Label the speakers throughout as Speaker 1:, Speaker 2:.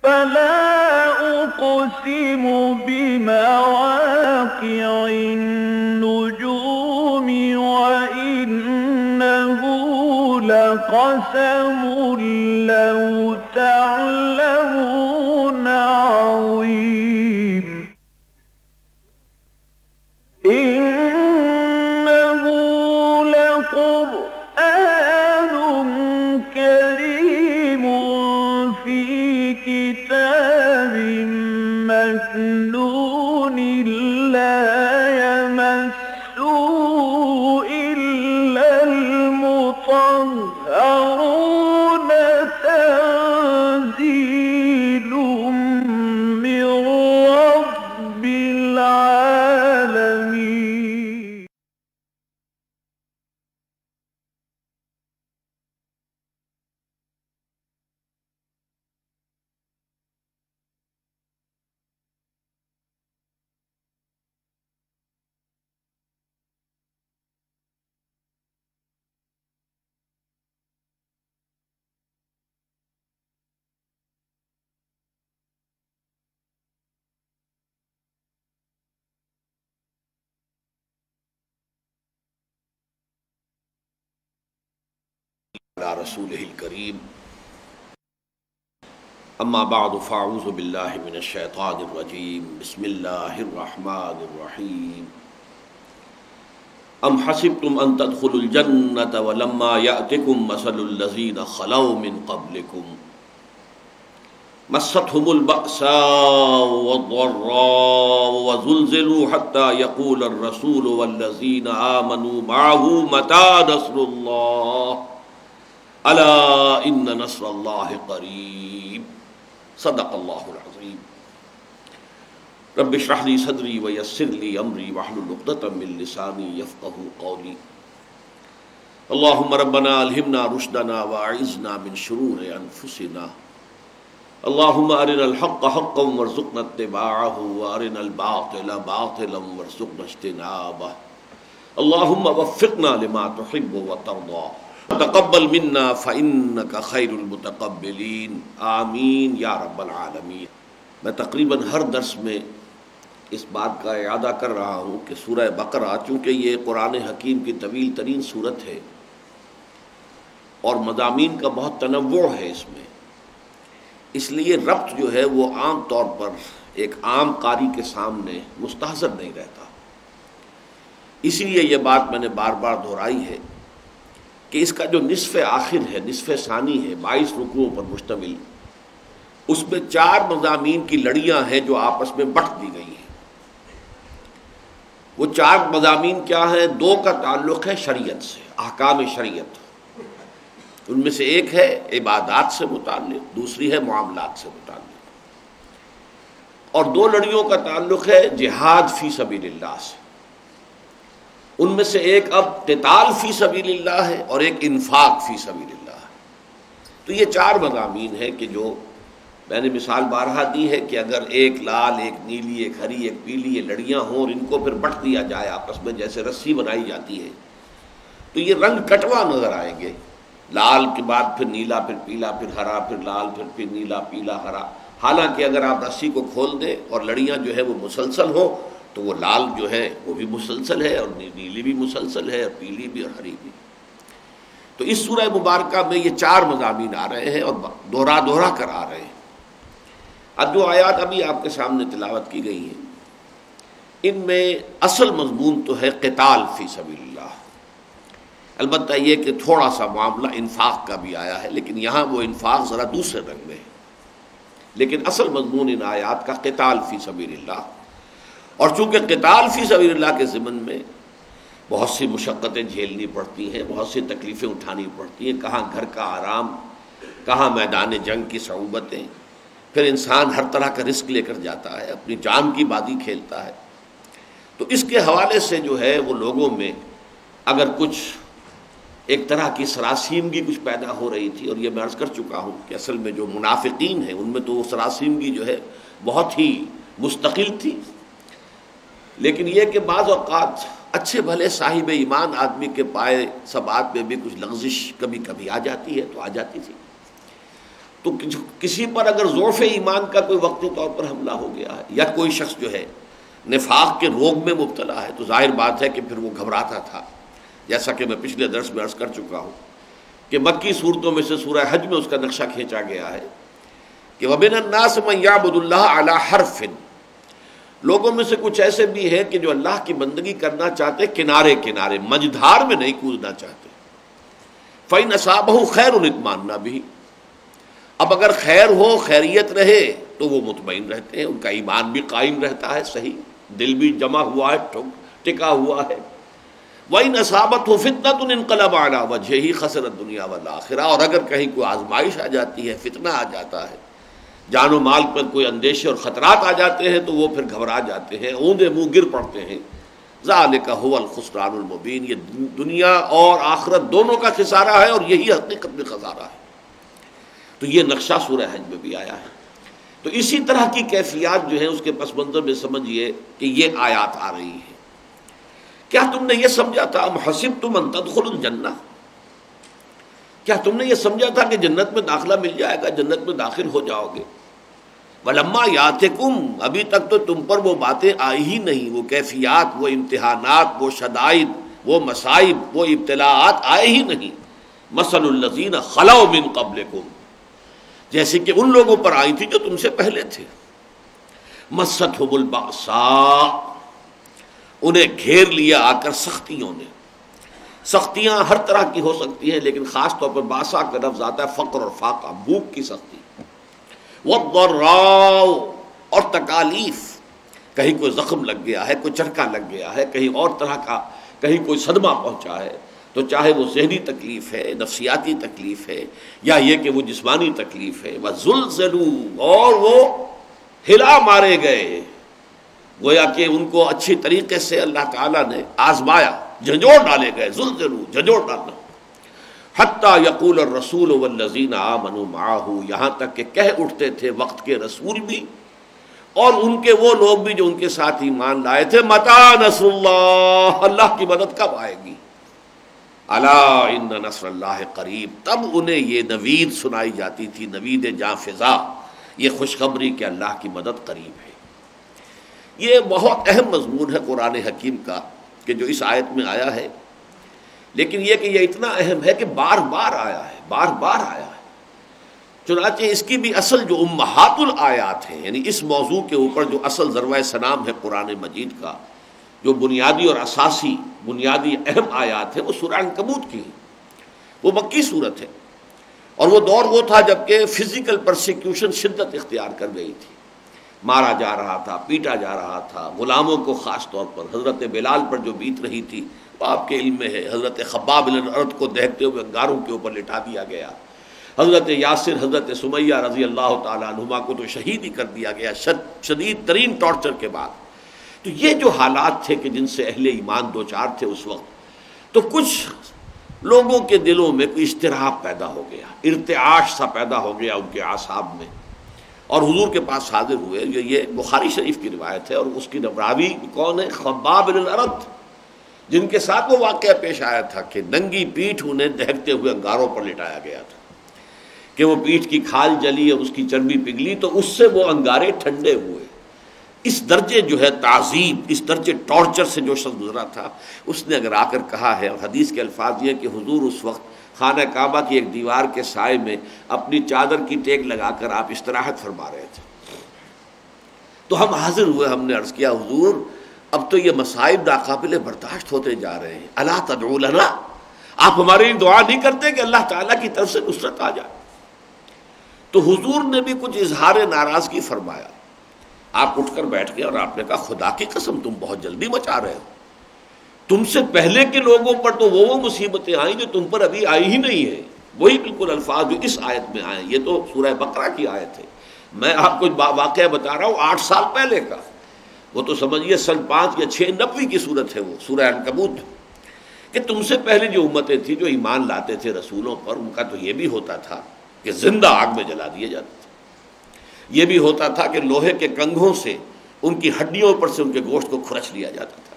Speaker 1: فلا أقسم بمواقع النجوم وإنه لقسم لو تعلمون عظيم إنه لقرآن كريم في كتاب مكنون لا يمسه إلا المطهرون تنزيل من رب العالمين.
Speaker 2: على رسوله الكريم اما بعد فاعوذ بالله من الشيطان الرجيم بسم الله الرحمن الرحيم ام حسبتم ان تدخلوا الجنة ولما يأتكم مثل الذين خلوا من قبلكم مستهم البأساء والضراء وزلزلوا حتى يقول الرسول والذين آمنوا معه متى نصر الله الا ان نصر اللہ قریب صدق اللہ العظیم رب اشرح لی صدری ویسر لی امری واحلل عقدۃ من لسانی یفقہوا قولی اللہم ربنا الہمنا رشدنا واعذنا من شرور انفسنا اللہم ارنا الحق حقا وارزقنا اتباعہ وارنا الباطل باطلا وارزقنا اجتنابہ اللہم وفقنا لما تحب وترضى تقبل منا فإنك خیر المتقبلین آمین یا رب العالمین۔ میں تقریباً ہر درس میں اس بات کا اعادہ کر رہا ہوں کہ سورہ بقرہ چونکہ یہ قرآن حکیم کی طویل ترین صورت ہے اور مضامین کا بہت تنوع ہے اس میں، اس لیے ربط جو ہے وہ عام طور پر ایک عام قاری کے سامنے مستحضر نہیں رہتا، اسی لیے یہ بات میں نے بار بار دہرائی ہے کہ اس کا جو نصف آخر ہے، نصف ثانی ہے 22 رکوعوں پر مشتمل، اس میں 4 مضامین کی لڑیاں ہیں جو آپس میں بٹ دی گئی ہیں۔ وہ 4 مضامین کیا ہیں؟ 2 کا تعلق ہے شریعت سے، احکام شریعت، ان میں سے ایک ہے عبادات سے متعلق، دوسری ہے معاملات سے متعلق، اور 2 لڑیوں کا تعلق ہے جہاد فی سبیل اللہ سے۔ ان میں سے ایک اب قتال فی سبیل اللہ ہے اور ایک انفاق فی سبیل اللہ ہے۔ تو یہ 4 مضامین ہیں کہ جو میں نے مثال بارہا دی ہے کہ اگر ایک لال، ایک نیلی، ایک ہری، ایک پیلی یہ لڑیاں ہوں اور ان کو پھر بٹ دیا جائے آپس میں جیسے رسی بنائی جاتی ہے تو یہ رنگ کٹوا نظر آئیں گے، لال کے بعد پھر نیلا، پھر پیلا، پھر ہرا، پھر لال، پھر نیلا، پیلا، ہرا۔ حالانکہ اگر آپ رسی کو کھول دیں اور لڑیاں جو ہے وہ مسلسل ہوں تو وہ لال جو ہے وہ بھی مسلسل ہے اور نیلی بھی مسلسل ہے اور پیلی بھی اور ہری بھی۔ تو اس سورہ مبارکہ میں یہ 4 مضامین آ رہے ہیں اور دوہرا کر آ رہے ہیں۔ اب جو آیات ابھی آپ کے سامنے تلاوت کی گئی ہیں ان میں اصل مضمون تو ہے قتال فی سبیل اللہ، البتہ یہ کہ تھوڑا سا معاملہ انفاق کا بھی آیا ہے، لیکن یہاں وہ انفاق ذرا دوسرے رنگ میں ہے، لیکن اصل مضمون ان آیات کا قتال فی سبیل اللہ۔ اور چونکہ قتال فی سبیل اللہ کے ضمن میں بہت سی مشقتیں جھیلنی پڑتی ہیں، بہت سی تکلیفیں اٹھانی پڑتی ہیں، کہاں گھر کا آرام، کہاں میدان جنگ کی صعوبتیں، پھر انسان ہر طرح کا رسک لے کر جاتا ہے، اپنی جان کی بازی کھیلتا ہے۔ تو اس کے حوالے سے جو ہے وہ لوگوں میں اگر کچھ ایک طرح کی سراسیمگی کچھ پیدا ہو رہی تھی، اور یہ میں عرض کر چکا ہوں کہ اصل میں جو منافقین ہیں ان میں تو وہ سراسیمگی جو ہے بہت ہی مستقل تھی، لیکن یہ کہ بعض اوقات اچھے بھلے صاحب ایمان آدمی کے پائے ثبات میں بھی کچھ لغزش کبھی کبھی آ جاتی ہے، تو آ جاتی تھی۔ تو کسی پر اگر ضعف ایمان کا کوئی وقتی طور پر حملہ ہو گیا ہے یا کوئی شخص جو ہے نفاق کے روگ میں مبتلا ہے تو ظاہر بات ہے کہ پھر وہ گھبراتا تھا، جیسا کہ میں پچھلے درس میں عرض کر چکا ہوں کہ مکی صورتوں میں سے سورہ حج میں اس کا نقشہ کھینچا گیا ہے کہ وَمِنَ النَّاسِ مَن يَعْبُدُ اللَّهَ عَلَى حَرْفٍ، لوگوں میں سے کچھ ایسے بھی ہیں کہ جو اللہ کی بندگی کرنا چاہتے کنارے کنارے، مجدھار میں نہیں کودنا چاہتے۔ فَإِنْ أَصَابَهُ خَيْرٌ اطْمَأَنَّ بِهِ، اب اگر خیر ہو، خیریت رہے تو وہ مطمئن رہتے ہیں، ان کا ایمان بھی قائم رہتا ہے، صحیح دل بھی جمع ہوا ہے، ٹکا ہوا ہے۔ وَإِنْ أَصَابَتْهُ فِتْنَةٌ انقلب عَلَى وَجْهِهِ خَسِرَ الدُّنْيَا وَالْآخِرَةَ، اور اگر کہیں کوئی آزمائش آ جاتی ہے، فتنہ آ جاتا ہے، جان و مال پر کوئی اندیشے اور خطرات آ جاتے ہیں تو وہ پھر گھبرا جاتے ہیں، اوندے منہ گر پڑتے ہیں۔ ذَلِكَ هُوَ الْخُسْرَانُ الْمُبِينُ، یہ دنیا اور آخرت دونوں کا خسارہ ہے اور یہی حقیقت میں خسارہ ہے۔ تو یہ نقشہ سورہ حج میں بھی آیا ہے۔ تو اسی طرح کی کیفیات جو ہیں اس کے پس منظر میں سمجھیے کہ یہ آیات آ رہی ہیں۔ کیا تم نے یہ سمجھا تھا ام حسبتم ان تدخلوا الجنہ، کیا تم نے یہ سمجھا تھا کہ جنت میں داخلہ مل جائے گا، جنت میں داخل ہو جاؤ گے؟ ولما یاتکم، ابھی تک تو تم پر وہ باتیں آئی ہی نہیں، وہ کیفیات، وہ امتحانات، وہ شدائد، وہ مصائب، وہ ابتلاءات آئے ہی نہیں۔ مثل الذین خلوا من قبلکم، جیسے کہ ان لوگوں پر آئی تھی جو تم سے پہلے تھے۔ مستھم البأساء، انہیں گھیر لیا آ کر سختیوں نے۔ سختیاں ہر طرح کی ہو سکتی ہیں لیکن خاص طور پر باسا کا لفظ آتا ہے فقر اور فاقہ، بھوک کی سختی۔ والضراء، اور تکالیف، کہیں کوئی زخم لگ گیا ہے، کوئی چرکا لگ گیا ہے، کہیں اور طرح کا، کہیں کوئی صدمہ پہنچا ہے، تو چاہے وہ ذہنی تکلیف ہے، نفسیاتی تکلیف ہے، یا یہ کہ وہ جسمانی تکلیف ہے۔ وزلزلوا، اور وہ ہلا مارے گئے، گویا کہ ان کو اچھی طریقے سے اللہ تعالیٰ نے آزمایا، جھنجھوڑ ڈالے گئے، زلزلوا جھنجھوڑ ڈالنا۔ حتیٰ یقول الرسول والذین آمنوا معہ، یہاں تک کہ کہہ اٹھتے تھے وقت کے رسول بھی اور ان کے وہ لوگ بھی جو ان کے ساتھ ایمان لائے تھے، متی نصر اللہ، اللہ کی مدد کب آئے گی؟ الا ان نصر اللہ قریب، تب انہیں یہ نوید سنائی جاتی تھی، نوید جاں فضا، یہ خوشخبری کہ اللہ کی مدد قریب ہے۔ یہ بہت اہم مضمون ہے قرآن حکیم کا کہ جو اس آیت میں آیا ہے، لیکن یہ کہ یہ اتنا اہم ہے کہ بار بار آیا ہے، بار بار آیا ہے۔ چنانچہ اس کی بھی اصل جو امہات الآیات ہیں، یعنی اس موضوع کے اوپر جو اصل ذروۂ سنام ہے قرآن مجید کا، جو بنیادی اور اساسی بنیادی اہم آیات ہیں، وہ سورہ عنکبوت کی ہیں۔ وہ مکی صورت ہے اور وہ دور وہ تھا جبکہ فزیکل پرسیکیوشن شدت اختیار کر گئی تھی، مارا جا رہا تھا، پیٹا جا رہا تھا، غلاموں کو خاص طور پر حضرت بلال پر جو بیت رہی تھی وہ آپ کے علم میں ہے، حضرت خباب بن الارت کو دہتے ہوئے انگاروں کے اوپر لٹا دیا گیا، حضرت یاسر، حضرت سمیہ رضی اللہ تعالیٰ عنہما کو تو شہید ہی کر دیا گیا شدید ترین ٹارچر کے بعد۔ تو یہ جو حالات تھے کہ جن سے اہل ایمان دوچار تھے اس وقت، تو کچھ لوگوں کے دلوں میں کوئی اضطراب پیدا ہو گیا، ارتعاش سا پیدا ہو گیا ان کے اعصاب میں، اور حضور کے پاس حاضر ہوئے۔ یہ بخاری شریف کی روایت ہے اور اس کی راوی کون ہے؟ خباب بن الارت، جن کے ساتھ وہ واقعہ پیش آیا تھا کہ ننگی پیٹھ انہیں دہکتے ہوئے انگاروں پر لٹایا گیا تھا کہ وہ پیٹھ کی کھال جلی اور اس کی چربی پگھلی تو اس سے وہ انگارے ٹھنڈے ہوئے۔ اس درجے جو ہے تعذیب، اس درجے ٹارچر سے جو شخص گزرا تھا، اس نے اگر آ کر کہا ہے، اور حدیث کے الفاظ یہ کہ حضور اس وقت خانہ کعبہ کی ایک دیوار کے سائے میں اپنی چادر کی ٹیک لگا کر آپ استراحت فرما رہے تھے، تو ہم حاضر ہوئے، ہم نے عرض کیا حضور اب تو یہ مصائب ناقابل برداشت ہوتے جا رہے ہیں، الا تدعو لنا، آپ ہمارے لیے دعا نہیں کرتے کہ اللہ تعالیٰ کی طرف سے نصرت آ جائے؟ تو حضور نے بھی کچھ اظہار ناراضگی فرمایا، آپ اٹھ کر بیٹھ گئے اور آپ نے کہا خدا کی قسم تم بہت جلدی مچا رہے ہو، تم سے پہلے کے لوگوں پر تو وہ مصیبتیں آئیں جو تم پر ابھی آئی ہی نہیں ہیں، وہی بالکل الفاظ جو اس آیت میں آئے۔ یہ تو سورہ بقرہ کی آیت ہے، میں آپ کو واقعہ بتا رہا ہوں 8 سال پہلے کا، وہ تو سمجھیے سن 5 یا 6 90 کی صورت ہے وہ سورہ عنکبوت، کہ تم سے پہلے جو امتیں تھیں جو ایمان لاتے تھے رسولوں پر، ان کا تو یہ بھی ہوتا تھا کہ زندہ آگ میں جلا دیے جاتے تھے، یہ بھی ہوتا تھا کہ لوہے کے کنگھوں سے ان کی ہڈیوں پر سے ان کے گوشت کو کھرچ لیا جاتا تھا،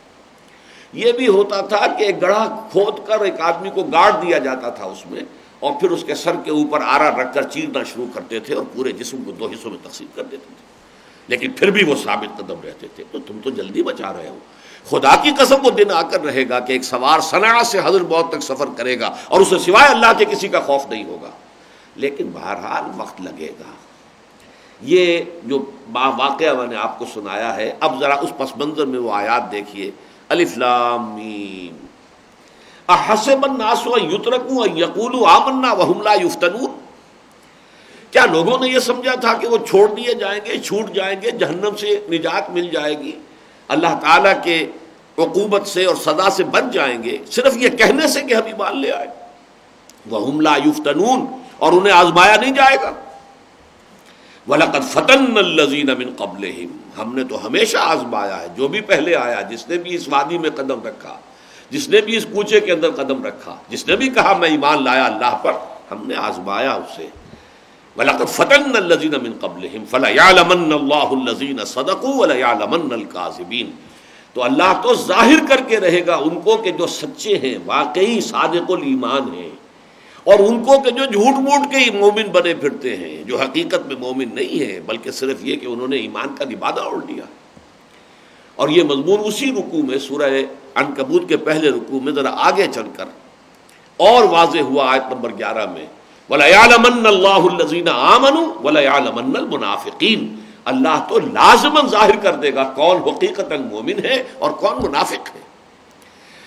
Speaker 2: یہ بھی ہوتا تھا کہ ایک گڑھا کھود کر ایک آدمی کو گاڑ دیا جاتا تھا اس میں، اور پھر اس کے سر کے اوپر آرا رکھ کر چیرنا شروع کرتے تھے اور پورے جسم کو 2 حصوں میں تقسیم کر دیتے تھے، لیکن پھر بھی وہ ثابت قدم رہتے تھے۔ تو تم تو جلدی بچا رہے ہو، خدا کی قسم وہ دن آ کر رہے گا کہ ایک سوار صنعاء سے حضر موت تک سفر کرے گا اور اسے سوائے اللہ کے کسی کا خوف نہیں ہوگا، لیکن بہرحال وقت لگے گا۔ یہ جو واقعہ میں نے آپ کو سنایا ہے، اب ذرا اس پس منظر میں وہ آیات دیکھیے، الف لام میم، احسب الناس ان یترکوا ان یقولوا آمنا وهم لا یفتنون، کیا لوگوں نے یہ سمجھا تھا کہ وہ چھوڑ دیے جائیں گے، چھوٹ جائیں گے، جہنم سے نجات مل جائے گی، اللہ تعالیٰ کے عقوبت سے اور سزا سے بچ جائیں گے صرف یہ کہنے سے کہ ہم ایمان لے آئے؟ وهم لا یفتنون، اور انہیں آزمایا نہیں جائے گا۔ وَلَقَدْ فَتَنَّا الَّذِينَ مِن قَبْلِهِمْ، ہم نے تو ہمیشہ آزمایا ہے جو بھی پہلے آیا، جس نے بھی اس وادی میں قدم رکھا، جس نے بھی اس کوچے کے اندر قدم رکھا، جس نے بھی کہا میں ایمان لایا اللہ پر، ہم نے آزمایا اسے۔ وَلَقَدْ فَتَنَّا الَّذِينَ مِن قَبْلِهِمْ فَلَيَعْلَمَنَّ اللَّهُ الَّذِينَ صَدَقُوا وَلَيَعْلَمَنَّ الْكَاذِبِينَ، تو اللہ تو ظاہر کر کے رہے گا ان کو کہ جو سچے ہیں، واقعی صادق الایمان ہیں، اور ان کو کہ جو جھوٹ موٹ کے مومن بنے پھرتے ہیں، جو حقیقت میں مومن نہیں ہیں بلکہ صرف یہ کہ انہوں نے ایمان کا لبادہ اوڑھ لیا۔ اور یہ مضمون اسی رکوع میں سورہ عنکبوت کے پہلے رکوع میں ذرا آگے چل کر اور واضح ہوا، آیت نمبر 11 میں وَلَيَعْلَمَنَّ اللَّهُ الَّذِينَ آمَنُوا وَلَيَعْلَمَنَّ الْمُنَافِقِينَ، اللہ تو لازماً ظاہر کر دے گا کون حقیقتاً مومن ہے اور کون منافق ہے۔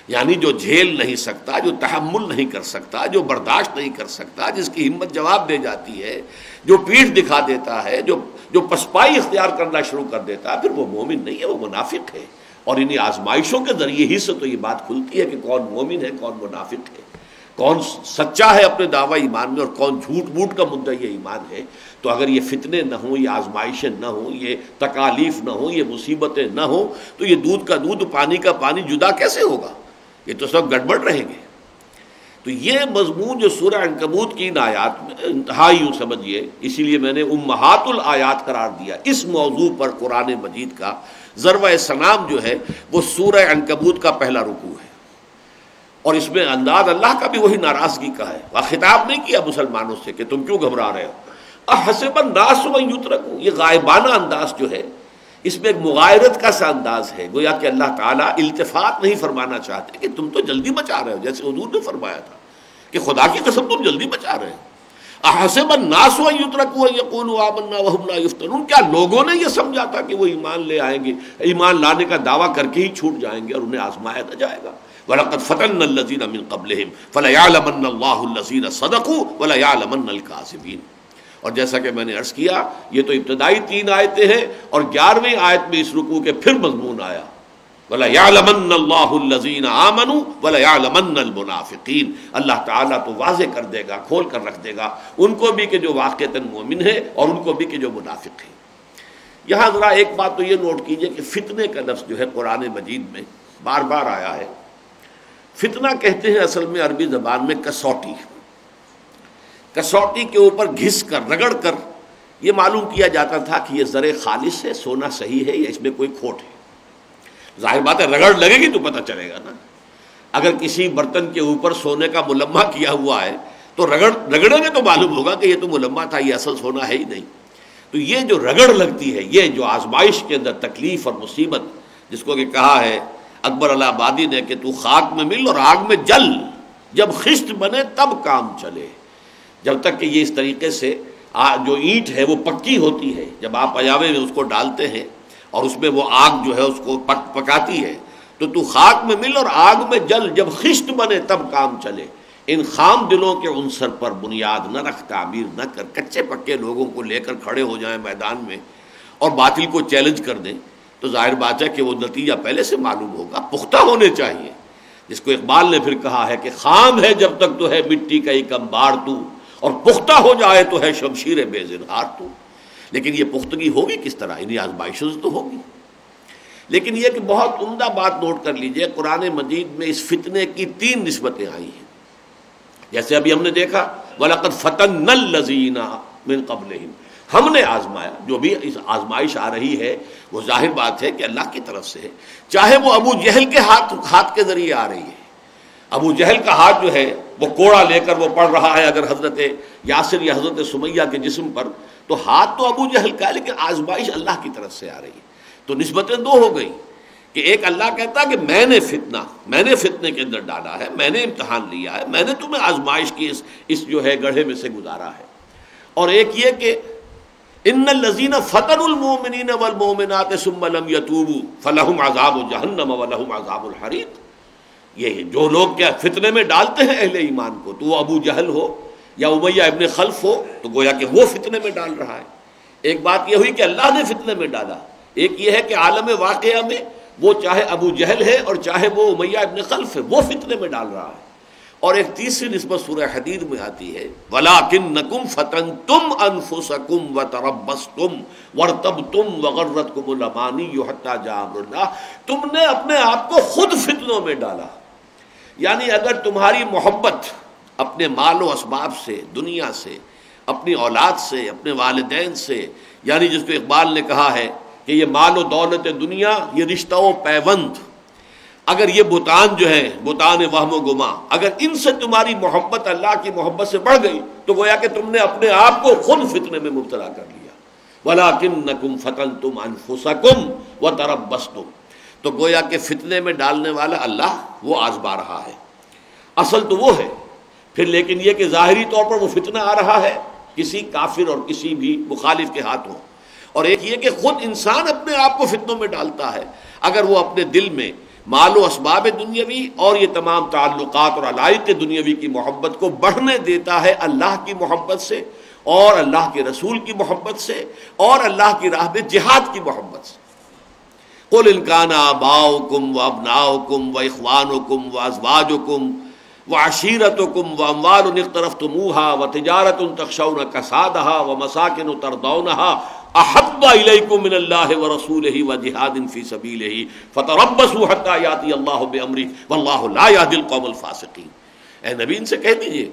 Speaker 2: یعنی جو جھیل نہیں سکتا، جو تحمل نہیں کر سکتا، جو برداشت نہیں کر سکتا، جس کی ہمت جواب دے جاتی ہے، جو پیٹھ دکھا دیتا ہے، جو پسپائی اختیار کرنا شروع کر دیتا ہے، پھر وہ مومن نہیں ہے، وہ منافق ہے۔ اور انہی آزمائشوں کے ذریعے ہی سے تو یہ بات کھلتی ہے کہ کون مومن ہے، کون منافق ہے، کون سچا ہے اپنے دعوی ایمان میں اور کون جھوٹ موٹ کا مدعی ایمان ہے۔ تو اگر یہ فتنے نہ ہوں، یہ آزمائشیں نہ ہوں، یہ تکالیف نہ ہوں، یہ مصیبتیں نہ ہوں، تو یہ دودھ کا دودھ پانی کا پانی جدا کیسے ہوگا؟ یہ تو سب گڑبڑ رہیں گے۔ تو یہ مضمون جو سورہ عنکبوت کی ان آیات میں انتہائی یوں سمجھیے، اسی لیے میں نے امہات الآیات قرار دیا اس موضوع پر قرآن مجید کا ضربہ سلام جو ہے وہ سورہ عنکبوت کا پہلا رکوع ہے، اور اس میں انداز اللہ کا بھی وہی ناراضگی کا ہے۔ وہ خطاب نہیں کیا مسلمانوں سے کہ تم کیوں گھبرا رہے ہو، احسب الناس ان یترکوا، یہ غائبانہ انداز جو ہے اس میں ایک مغایرت کا سا انداز ہے، گویا کہ اللہ تعالیٰ التفات نہیں فرمانا چاہتے کہ تم تو جلدی بچا رہے ہو، جیسے حضور نے فرمایا تھا کہ خدا کی قسم تم جلدی بچا رہے ہو۔ احسب الناس ان یترکوا ان یقولوا آمنا وهم لا یفتنون، کیا لوگوں نے یہ سمجھا تھا کہ وہ ایمان لے آئیں گے، ایمان لانے کا دعویٰ کر کے ہی چھوٹ جائیں گے اور انہیں آزمایا نہ جائے گا؟ وَلَقَدْ فَتَنَّا الَّذِينَ مِن قَبْلِهِمْ فَلَيَعْلَمَنَّ اللَّهُ الَّذِينَ صَدَقُوا وَلَيَعْلَمَنَّ الْكَاذِبِينَ۔ اور جیسا کہ میں نے عرض کیا، یہ تو ابتدائی 3 آیتیں ہیں، اور 11ویں آیت میں اس رکوع کے پھر مضمون آیا وَلَيَعْلَمَنَّ اللَّهُ الَّذِينَ آمَنُوا وَلَيَعْلَمَنَّ الْمُنَافِقِينَ، اللہ تعالیٰ تو واضح کر دے گا، کھول کر رکھ دے گا ان کو بھی کہ جو واقعتاً مومن ہے اور ان کو بھی کہ جو منافق ہے۔ یہاں ذرا ایک بات تو یہ نوٹ کیجئے کہ فتنے کا لفظ جو ہے قرآن مجید میں بار بار آیا ہے۔ فتنہ کہتے ہیں اصل میں عربی زبان میں کسوٹی، کسوٹی کے اوپر گھس کر رگڑ کر یہ معلوم کیا جاتا تھا کہ یہ زر خالص ہے، سونا صحیح ہے یا اس میں کوئی کھوٹ ہے۔ ظاہر بات ہے رگڑ لگے گی تو پتہ چلے گا نا۔ اگر کسی برتن کے اوپر سونے کا ملمہ کیا ہوا ہے تو رگڑیں گے تو معلوم ہوگا کہ یہ تو ملمہ تھا، یہ اصل سونا ہے ہی نہیں۔ تو یہ جو رگڑ لگتی ہے، یہ جو آزمائش کے اندر تکلیف اور مصیبت، جس کو کہ کہا ہے اکبر الہ آبادی نے کہ تو خاک میں مل اور آگ میں جل، جب خشت بنے تب کام چلے۔ جب تک کہ یہ اس طریقے سے جو اینٹ ہے وہ پکی ہوتی ہے، جب آپ پجاوے میں اس کو ڈالتے ہیں اور اس میں وہ آگ جو ہے اس کو پکاتی ہے، تو خاک میں مل اور آگ میں جل، جب خشت بنے تب کام چلے۔ ان خام دلوں کے عنصر پر بنیاد نہ رکھ، تعمیر نہ کر، کچے پکے لوگوں کو لے کر کھڑے ہو جائیں میدان میں اور باطل کو چیلنج کر دیں، تو ظاہر بات ہے کہ وہ نتیجہ پہلے سے معلوم ہوگا۔ پختہ ہونے چاہیے، جس کو اقبال نے پھر کہا ہے کہ خام ہے جب تک تو ہے مٹی کا ایک انبار تو، اور پختہ ہو جائے تو ہے شمشیر بے زنہار تو۔ لیکن یہ پختگی ہوگی کس طرح؟ انہیں آزمائشوں سے تو ہوگی۔ لیکن یہ کہ بہت عمدہ بات نوٹ کر لیجئے، قرآن مجید میں اس فتنے کی 3 نسبتیں آئی ہیں۔ جیسے ابھی ہم نے دیکھا وَلَقَدْ فَتَنَّا الَّذِينَ مِن قَبْلِهِمْ، ہم نے آزمایا۔ جو بھی اس آزمائش آ رہی ہے وہ ظاہر بات ہے کہ اللہ کی طرف سے ہے، چاہے وہ ابو جہل کے ہاتھ کے ذریعے آ رہی ہے۔ ابو جہل کا ہاتھ جو ہے وہ کوڑا لے کر وہ پڑھ رہا ہے اگر حضرت یاسر یا حضرت سمیہ کے جسم پر، تو ہاتھ تو ابو جہل کا ہے لیکن آزمائش اللہ کی طرف سے آ رہی ہے۔ تو نسبتیں دو ہو گئی کہ ایک اللہ کہتا ہے کہ میں نے فتنے کے اندر ڈالا ہے، میں نے امتحان لیا ہے، میں نے تمہیں آزمائش کی اس جو ہے گڑھے میں سے گزارا ہے، اور ایک یہ کہ ان الذین فتنوا المؤمنین والمؤمنات ثم لم یتوبوا فلہم عذاب جہنم ولہم عذاب الحریق۔ یہ جو لوگ کیا فتنے میں ڈالتے ہیں اہل ایمان کو، تو وہ ابو جہل ہو یا امیہ ابن خلف ہو، تو گویا کہ وہ فتنے میں ڈال رہا ہے۔ ایک بات یہ ہوئی کہ اللہ نے فتنے میں ڈالا، ایک یہ ہے کہ عالم واقعہ میں وہ چاہے ابو جہل ہے اور چاہے وہ امیہ ابن خلف ہے، وہ فتنے میں ڈال رہا ہے۔ اور ایک تیسری نسبت سورہ حدید میں آتی ہے وَلَٰكِنَّكُمْ فَتَنْتُمْ أَنفُسَكُمْ وَتَرَبَّصْتُمْ وَارْتَبْتُمْ وَغَرَّتْكُمُ الْأَمَانِيُّ حَتَّىٰ جَاءَ أَمْرُ اللَّهِ، تم نے اپنے آپ کو خود فتنوں میں ڈالا۔ یعنی اگر تمہاری محبت اپنے مال و اسباب سے، دنیا سے، اپنی اولاد سے، اپنے والدین سے، یعنی جس کو اقبال نے کہا ہے کہ یہ مال و دولت دنیا یہ رشتہ و پیوند، اگر یہ بتان جو ہے بتان وہم و گما، اگر ان سے تمہاری محبت اللہ کی محبت سے بڑھ گئی تو گویا کہ تم نے اپنے آپ کو خود فتنے میں مبتلا کر لیا۔ وَلَٰكِنَّكُمْ فَتَنْتُمْ أَنفُسَكُمْ وَتَرَبَّصْتُمْ، تو گویا کہ فتنے میں ڈالنے والا اللہ وہ آزما رہا ہے، اصل تو وہ ہے۔ پھر لیکن یہ کہ ظاہری طور پر وہ فتنہ آ رہا ہے کسی کافر اور کسی بھی مخالف کے ہاتھوں، اور ایک یہ کہ خود انسان اپنے آپ کو فتنوں میں ڈالتا ہے اگر وہ اپنے دل میں مال و اسباب دنیاوی اور یہ تمام تعلقات اور علائق دنیاوی کی محبت کو بڑھنے دیتا ہے اللہ کی محبت سے اور اللہ کے رسول کی محبت سے اور اللہ کی راہ میں جہاد کی محبت سے۔ قُلْ إِنْ كَانَ آبَاؤُكُمْ وَأَبْنَاؤُكُمْ وَإِخْوَانُكُمْ وَأَزْوَاجُكُمْ وَعَشِيرَتُكُمْ وَأَمْوَالٌ اقْتَرَفْتُمُوهَا وَتِجَارَةٌ تَخْشَوْنَ كَسَادَهَا وَمَسَاكِنُ تَرْضَوْنَهَا أَحَبَّ إِلَيْكُم مِّنَ اللَّهِ وَرَسُولِهِ وَجِهَادٍ فِي سَبِيلِهِ فَتَرَبَّصُوا حَتَّىٰ يَأْتِيَ اللَّهُ بِأَمْرِهِ وَاللَّهُ لَا يَهْدِي الْقَوْمَ الْفَاسِقِينَ۔ اے نبی ان سے کہہ دیجئے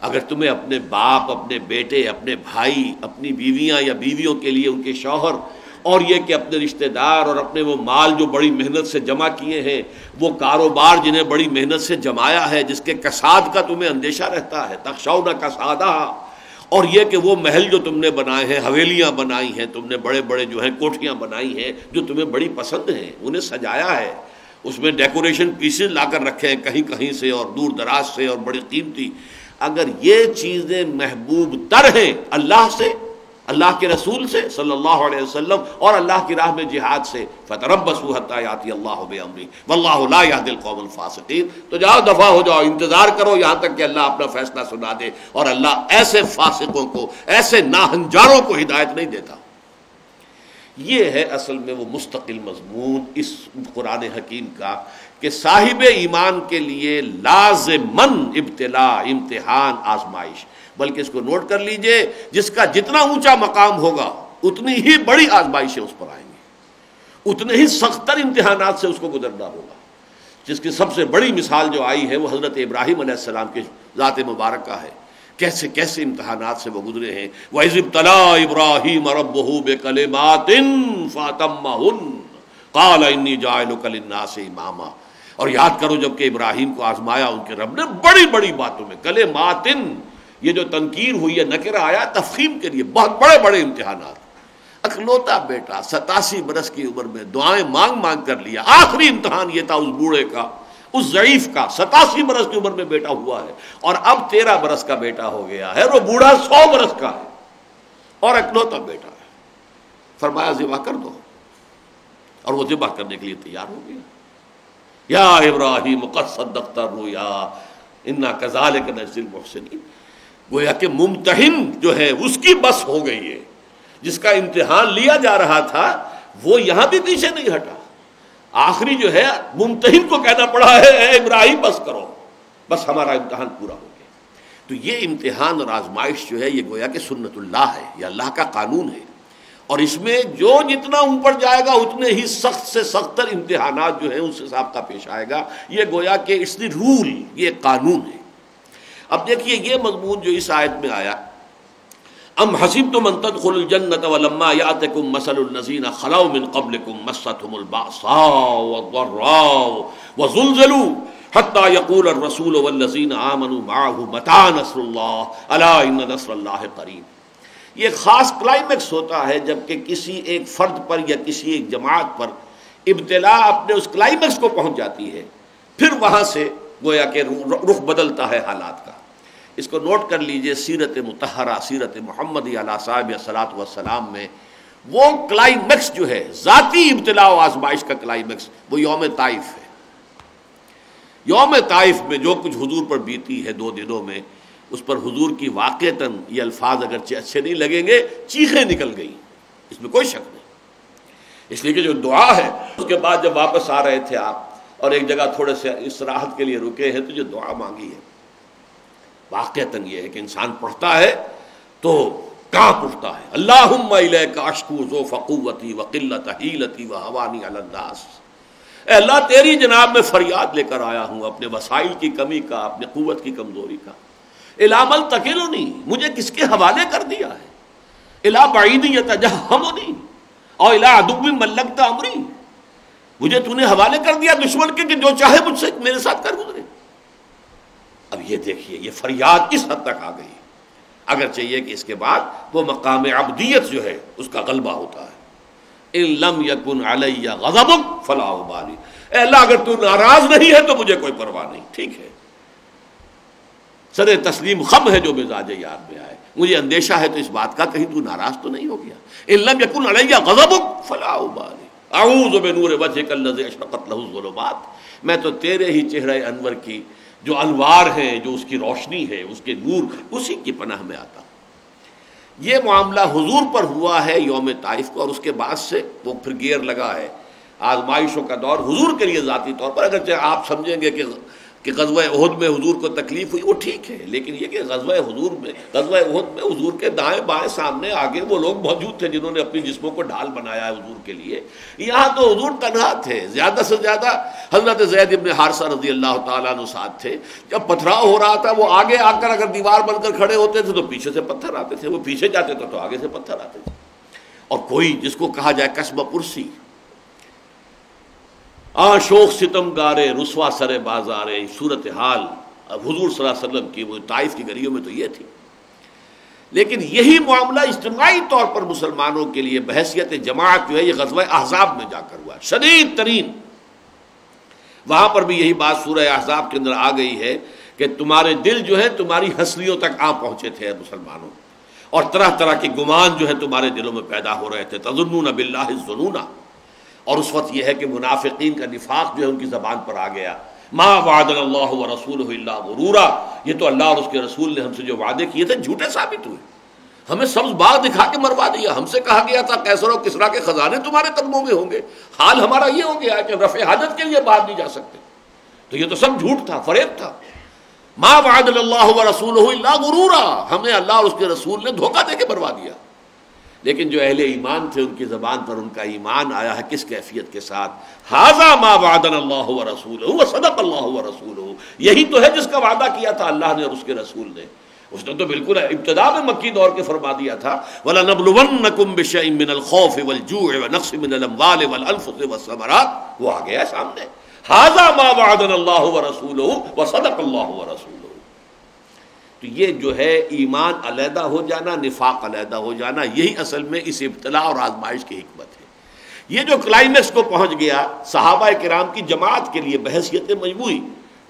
Speaker 2: اگر تمہیں اپنے باپ، اپنے بیٹے، اپنے بھائی، اپنی بیویاں یا بیویوں کے لیے ان کے شوہر، اور یہ کہ اپنے رشتہ دار اور اپنے وہ مال جو بڑی محنت سے جمع کیے ہیں، وہ کاروبار جنہیں بڑی محنت سے جمایا ہے، جس کے کساد کا تمہیں اندیشہ رہتا ہے، تخشون کسادہ، اور یہ کہ وہ محل جو تم نے بنائے ہیں، حویلیاں بنائی ہیں تم نے، بڑے بڑے جو ہیں کوٹھیاں بنائی ہیں جو تمہیں بڑی پسند ہیں، انہیں سجایا ہے، اس میں ڈیکوریشن پیسز لا کر رکھے ہیں کہیں کہیں سے اور دور دراز سے اور بڑی قیمتی، اگر یہ چیزیں محبوب تر ہیں اللہ سے، اللہ کے رسول سے صلی اللہ علیہ وسلم اور اللہ کی راہ میں جہاد سے، فَتَرَبَّصُوا حَتَّىٰ يَأْتِيَ اللَّهُ بِأَمْرِهِ وَاللَّهُ لَا يَهْدِي الْقَوْمَ الْفَاسِقِينَ۔ تو جاؤ دفع ہو جاؤ، انتظار کرو یہاں تک کہ اللہ اپنا فیصلہ سنا دے، اور اللہ ایسے فاسقوں کو، ایسے ناہنجاروں کو ہدایت نہیں دیتا۔ یہ ہے اصل میں وہ مستقل مضمون اس قرآن حکیم کا کہ صاحب ایمان کے لیے لازماً ابتلا، امتحان، آزمائش، بلکہ اس کو نوٹ کر لیجئے جس کا جتنا اونچا مقام ہوگا اتنی ہی بڑی آزمائشیں اس پر آئیں گی، اتنے ہی سخت تر امتحانات سے اس کو گزرنا ہوگا۔ جس کی سب سے بڑی مثال جو آئی ہے وہ حضرت ابراہیم علیہ السلام کی ذات مبارکہ ہے، کیسے کیسے امتحانات سے وہ گزرے ہیں۔ وَإِذِ ابْتَلَىٰ إِبْرَاهِيمَ رَبُّهُ بِكَلِمَاتٍ فَأَتَمَّهُنَّ قَالَ إِنِّي جَاعِلُكَ لِلنَّاسِ إِمَامًا، اور یاد کرو جب کہ ابراہیم کو آزمایا ان کے رب نے بڑی بڑی باتوں میں، کلماتن، یہ جو تنکیر ہوئی ہے، نکرہ آیا تفخیم کے لیے، بہت بڑے بڑے امتحانات۔ اکلوتا بیٹا 87 برس کی عمر میں دعائیں مانگ مانگ کر لیا، آخری امتحان یہ تھا اس بوڑھے کا، اس ضعیف کا، 87 برس کی عمر میں بیٹا ہوا ہے، اور اب 13 برس کا بیٹا ہو گیا ہے، وہ بوڑھا 100 برس کا ہے اور اکلوتا بیٹا ہے۔ فرمایا ذبح کر دو، اور وہ ذبح کرنے کے لیے تیار ہو گیا۔ یا ابراہیم قد صدقت الرؤیا انا کذالک نجزی المحسنین، گویا کہ ممتحن جو ہے اس کی بس ہو گئی ہے، جس کا امتحان لیا جا رہا تھا وہ یہاں بھی پیچھے نہیں ہٹا، آخری جو ہے ممتحن کو کہنا پڑا ہے اے ابراہیم بس کرو، بس ہمارا امتحان پورا ہو گیا۔ تو یہ امتحان اور آزمائش جو ہے یہ گویا کہ سنت اللہ ہے، یہ اللہ کا قانون ہے، اور اس میں جو جتنا اوپر جائے گا اتنے ہی سخت سے سخت تر امتحانات جو ہیں اس حساب کا پیش آئے گا، یہ گویا کہ اس دی رول، یہ قانون ہے۔ اب دیکھیے یہ مضمون جو اس آیت میں آیا، ام حسبتم ان تدخلوا الجنة ولما يأتكم مثل الذين خلوا من قبلكم مستهم البأساء والضراء وزلزلوا حتی یقول الرسول والذین آمنوا معه متی نصر اللہ الا ان نصر اللہ قریب۔ یہ خاص کلائمیکس ہوتا ہے جب کہ کسی ایک فرد پر یا کسی ایک جماعت پر ابتلا اپنے اس کلائمیکس کو پہنچ جاتی ہے، پھر وہاں سے گویا کہ رخ بدلتا ہے حالات کا۔ اس کو نوٹ کر لیجئے، سیرت مطہرہ، سیرت محمدی علیہ صاحب الصلاۃ والسلام میں وہ کلائمیکس جو ہے ذاتی ابتلا و آزمائش کا کلائمیکس، وہ یوم طائف ہے۔ یوم طائف میں جو کچھ حضور پر بیتی ہے 2 دنوں میں، اس پر حضور کی واقعتاً یہ الفاظ اگرچہ اچھے نہیں لگیں گے، چیخیں نکل گئیں، اس میں کوئی شک نہیں۔ اس لیے کہ جو دعا ہے، اس کے بعد جب واپس آ رہے تھے آپ اور ایک جگہ تھوڑے سے استراحت کے لیے رکے ہیں، تو جو دعا مانگی ہے واقعتاً یہ ہے کہ انسان پڑھتا ہے تو کانپ اٹھتا ہے، اللہم الیک اشکو ضعف قوتی وقلت حیلتی وہوانی علی الناس۔ اے اللہ، تیری جناب میں فریاد لے کر آیا ہوں اپنے وسائل کی کمی کا، اپنے قوت کی کمزوری کا۔ الی من تکلنی، مجھے کس کے حوالے کر دیا ہے؟ الی بعید یتجہمنی اور الی عدو ملکت امری، مجھے تو نے حوالے کر دیا دشمن کے کہ جو چاہے مجھ سے میرے ساتھ کر گزرے۔ اب یہ دیکھیے، یہ فریاد کس حد تک آ گئی، اگر چاہیے کہ اس کے بعد وہ مقام عبدیت جو ہے اس کا غلبہ ہوتا ہے۔ ان لم یکن علی غضبک فلا ابالی، اے اللہ اگر تو ناراض نہیں ہے تو مجھے کوئی پرواہ نہیں، ٹھیک ہے، سر تسلیم خم ہے جو مزاج یاد میں آئے، مجھے اندیشہ ہے تو اس بات کا کہیں تو ناراض تو نہیں ہو گیا۔ ان لم یکن علی غضبک فلا ابالی اعوذ بنور وجهک الذی اشرقت له الظلمات، میں تو تیرے ہی چہرہ انور کی جو انوار ہیں، جو اس کی روشنی ہے، اس کے نور، اسی کی پناہ میں آتا ہوں۔ یہ معاملہ حضور پر ہوا ہے یوم طائف کو، اور اس کے بعد سے وہ پھر گیئر لگا ہے آزمائشوں کا دور حضور کے لیے ذاتی طور پر۔ اگرچہ آپ سمجھیں گے کہ غزوہ احد میں حضور کو تکلیف ہوئی، وہ ٹھیک ہے، لیکن یہ کہ غزوہ احد میں حضور کے دائیں بائیں سامنے آگے وہ لوگ موجود تھے جنہوں نے اپنی جسموں کو ڈھال بنایا ہے حضور کے لیے۔ یہاں تو حضور تنہا تھے، زیادہ سے زیادہ حضرت زید ابن حارثہ رضی اللہ تعالیٰ عنہ ساتھ تھے۔ جب پتھراؤ ہو رہا تھا، وہ آگے آ کر اگر دیوار بن کر کھڑے ہوتے تھے تو پیچھے سے پتھر آتے تھے، وہ پیچھے جاتے تھے تو آگے سے پتھر آتے تھے۔ اور کوئی جس کو کہا جائے کسب پرسی، شوق ستم گارے رسوا سر بازارے، صورتحال حضور صلی اللہ علیہ وسلم کی وہ طائف کی گلیوں میں تو یہ تھی۔ لیکن یہی معاملہ اجتماعی طور پر مسلمانوں کے لیے بحیثیت جماعت جو ہے یہ غزوہ احزاب میں جا کر ہوا، شدید ترین۔ وہاں پر بھی یہی بات سورہ احزاب کے اندر آ گئی ہے کہ تمہارے دل جو ہے تمہاری ہنسلیوں تک آ پہنچے تھے مسلمانوں، اور طرح طرح کے گمان جو ہے تمہارے دلوں میں پیدا ہو رہے تھے، تظنون باللہ الظنون۔ اور اس وقت یہ ہے کہ منافقین کا نفاق جو ہے ان کی زبان پر آ گیا، ما وعدنا اللہ ورسولہ الا غرورا، یہ تو اللہ اور اس کے رسول نے ہم سے جو وعدے کیے تھے جھوٹے ثابت ہوئے، ہمیں سبز باغ دکھا کے مروا دیا، ہم سے کہا گیا تھا قیصر و کسریٰ کے خزانے تمہارے قدموں میں ہوں گے، حال ہمارا یہ ہو گیا ہے کہ رفع حاجت کے لیے باہر نہیں جا سکتے۔ تو یہ تو سب جھوٹ تھا، فریب تھا۔ ما وعدنا اللہ ورسولہ الا غرورا، ہمیں اللہ اور اس کے رسول نے دھوکہ دے کے مروا دیا۔ لیکن جو اہل ایمان تھے ان کی زبان پر ان کا ایمان آیا ہے کس کیفیت کے ساتھ، ھذا ما وعدنا اللہ ورسولہ وصدق اللہ ورسولہ، یہی تو ہے جس کا وعدہ کیا تھا اللہ نے اور اس کے رسول نے۔ اس نے تو بالکل ابتدا میں مکی دور کے فرما دیا تھا، وَلَنَبْلُوَنَّكُمْ بِشَيْءٍ مِّنَ الْخَوْفِ وَالْجُوعِ وَنَقْصٍ مِّنَ الْأَمْوَالِ وَالْأَنفُسِ وَالثَّمَرَاتِ، وہ آ گیا سامنے، ھذا ما وعدنا اللہ ورسولہ وصدق اللہ ورسولہ۔ تو یہ جو ہے ایمان علیحدہ ہو جانا، نفاق علیحدہ ہو جانا، یہی اصل میں اس ابتلا اور آزمائش کی حکمت ہے۔ یہ جو کلائمیکس کو پہنچ گیا صحابہ کرام کی جماعت کے لیے بحیثیت مجموعی،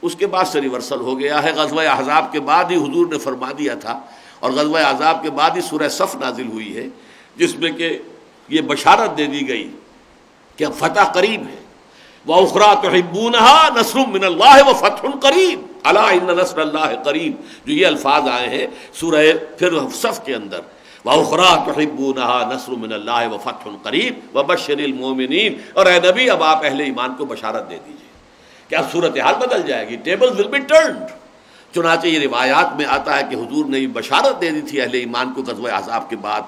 Speaker 2: اس کے بعد سے ریورسل ہو گیا ہے۔ غزوہ احزاب کے بعد ہی حضور نے فرما دیا تھا، اور غزوہ احزاب کے بعد ہی سورہ صف نازل ہوئی ہے، جس میں کہ یہ بشارت دے دی گئی کہ اب فتح قریب ہے۔ وَأُخْرَىٰ تُحِبُّونَهَا نَصْرٌ مِّنَ اللَّهِ وَفَتْحٌ قَرِيبٌ أَلَا إِنَّ نَصْرَ اللَّهِ قَرِيبٌ، جو یہ الفاظ آئے ہیں سورہ پھر صف کے اندر، وَأُخْرَىٰ تُحِبُّونَهَا نَصْرٌ مِّنَ اللَّهِ وَفَتْحٌ قَرِيبٌ وَبَشِّرِ الْمُؤْمِنِينَ۔ اور اے نبی اب آپ اہل ایمان کو بشارت دے دیجیے کہ اب صورتحال بدل جائے گی، ٹیبل ول بی ٹرنڈ۔ چنانچہ یہ روایات میں آتا ہے کہ حضور نے بشارت دے دی تھی اہل ایمان کو غزوہ احزاب کے بعد،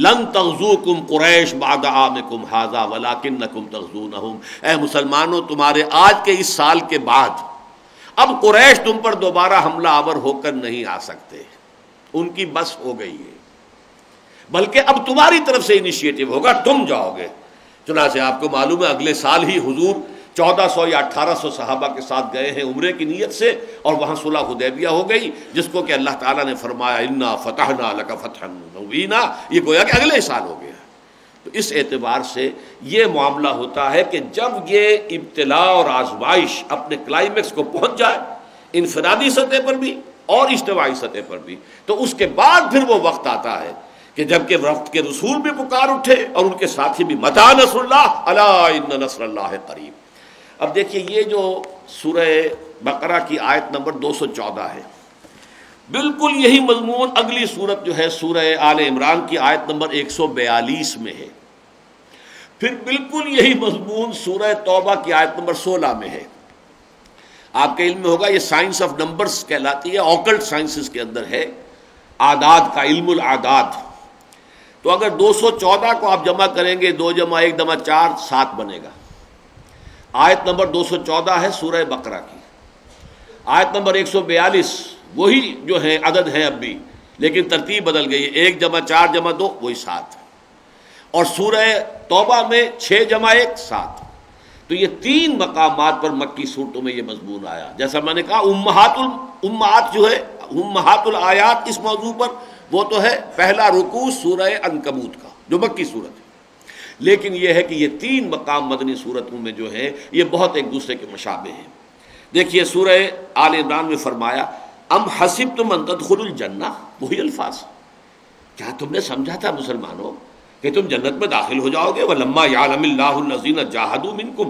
Speaker 2: لن تغزوکم قریش بعد عامکم ھذا ولکنکم تغزونہم، اے مسلمانوں تمہارے آج کے اس سال کے بعد اب قریش تم پر دوبارہ حملہ آور ہو کر نہیں آ سکتے، ان کی بس ہو گئی ہے، بلکہ اب تمہاری طرف سے انیشیٹو ہوگا، تم جاؤ گے۔ چنانچہ آپ کو معلوم ہے اگلے سال ہی حضور 1400 یا 1800 صحابہ کے ساتھ گئے ہیں عمرے کی نیت سے، اور وہاں صلح حدیبیہ ہو گئی، جس کو کہ اللہ تعالیٰ نے فرمایا انا فتحنا لک فتحا مبینا، یہ گویا کہ اگلے سال ہو گیا۔ تو اس اعتبار سے یہ معاملہ ہوتا ہے کہ جب یہ ابتلاء اور آزمائش اپنے کلائمیکس کو پہنچ جائے، انفرادی سطح پر بھی اور اجتماعی سطح پر بھی، تو اس کے بعد پھر وہ وقت آتا ہے کہ جب کہ وقت کے رسول بھی پکار اٹھے اور ان کے ساتھی بھی، متی نصر اللہ الا ان نصر اللہ قریب۔ اب دیکھیے یہ جو سورہ بقرہ کی آیت نمبر 214 ہے، بالکل یہی مضمون اگلی سورت جو ہے سورہ آل عمران کی آیت نمبر 142 میں ہے، پھر بالکل یہی مضمون سورہ توبہ کی آیت نمبر 16 میں ہے۔ آپ کے علم میں ہوگا یہ سائنس آف نمبرز کہلاتی ہے، آکلٹ سائنسز کے اندر ہے، اعداد کا علم الاعداد۔ تو اگر 214 کو آپ جمع کریں گے، 2 جمع 1 جمع 4 7 بنے گا۔ آیت نمبر 214 ہے سورہ بقرہ کی، آیت نمبر 142 وہی جو ہے عدد ہے اب بھی، لیکن ترتیب بدل گئی ہے، 1 جمع 4 جمع 2 وہی 7، اور سورہ توبہ میں 6 جمع 1 7۔ تو یہ 3 مقامات پر مکی صورتوں میں یہ مضمون آیا۔ جیسا میں نے کہا امہات جو ہے، امہات الآیات اس موضوع پر وہ تو ہے پہلا رکوع سورہ عنکبوت کا جو مکی صورت ہے، لیکن یہ ہے کہ یہ 3 مقام مدنی صورتوں میں جو ہیں یہ بہت ایک دوسرے کے مشابہ ہیں۔ دیکھیے سورہ آل عمران میں فرمایا ام حسبتم ان تدخلوا الجنہ، وہی الفاظ، کیا تم نے سمجھا تھا مسلمانوں کہ تم جنت میں داخل ہو جاؤ گے؟ وَلَمَّا يَعْلَمِ اللَّهُ الَّذِينَ جَاهَدُوا مِنكُمْ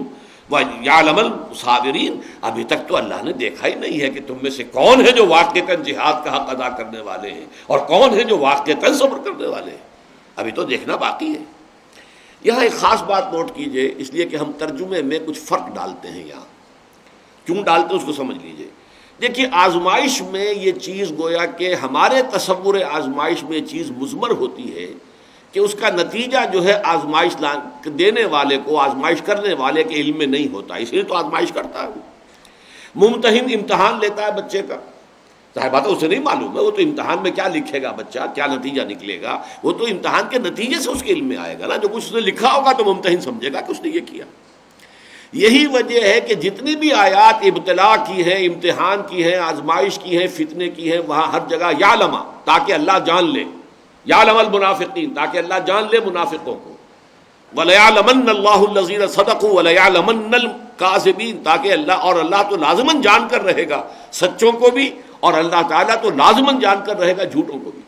Speaker 2: وَيَعْلَمَ الصَّابِرِينَ۔ ابھی تک تو اللہ نے دیکھا ہی نہیں ہے کہ تم میں سے کون ہے جو واقعتاً جہاد کا حق ادا کرنے والے ہیں اور کون ہے جو واقعتاً صبر کرنے والے ہیں، ابھی تو دیکھنا باقی ہے۔ یہاں ایک خاص بات نوٹ کیجئے، اس لیے کہ ہم ترجمے میں کچھ فرق ڈالتے ہیں، یہاں کیوں ڈالتے ہیں اس کو سمجھ لیجئے۔ دیکھیے آزمائش میں یہ چیز گویا کہ ہمارے تصور آزمائش میں یہ چیز مضمر ہوتی ہے کہ اس کا نتیجہ جو ہے آزمائش دینے والے کو، آزمائش کرنے والے کے علم میں نہیں ہوتا، اس لیے تو آزمائش کرتا ہے۔ ممتحن امتحان لیتا ہے بچے کا، ظاہر بات ہے اسے نہیں معلوم ہے وہ تو امتحان میں کیا لکھے گا بچہ، کیا نتیجہ نکلے گا، وہ تو امتحان کے نتیجے سے اس کے علم میں آئے گا نا، جو کچھ اس نے لکھا ہوگا تو ممتحن سمجھے گا کہ اس نے یہ کیا۔ یہی وجہ ہے کہ جتنی بھی آیات ابتلاء کی ہیں، امتحان کی ہیں، آزمائش کی ہیں، فتنے کی ہیں، وہاں ہر جگہ یعلم، تاکہ اللہ جان لے، یعلم المنافقین، تاکہ اللہ جان لے منافقوں کو، وَلَيَعْلَمَنَّ اللَّهُ الَّذِينَ صَدَقُوا وَلَيَعْلَمَنَّ الْكَاذِبِينَ، تاکہ اللہ، اور اللہ تو لازماً جان کر رہے گا سچوں کو بھی، اور اللہ تعالیٰ تو لازماً جان کر رہے گا جھوٹوں کو بھی۔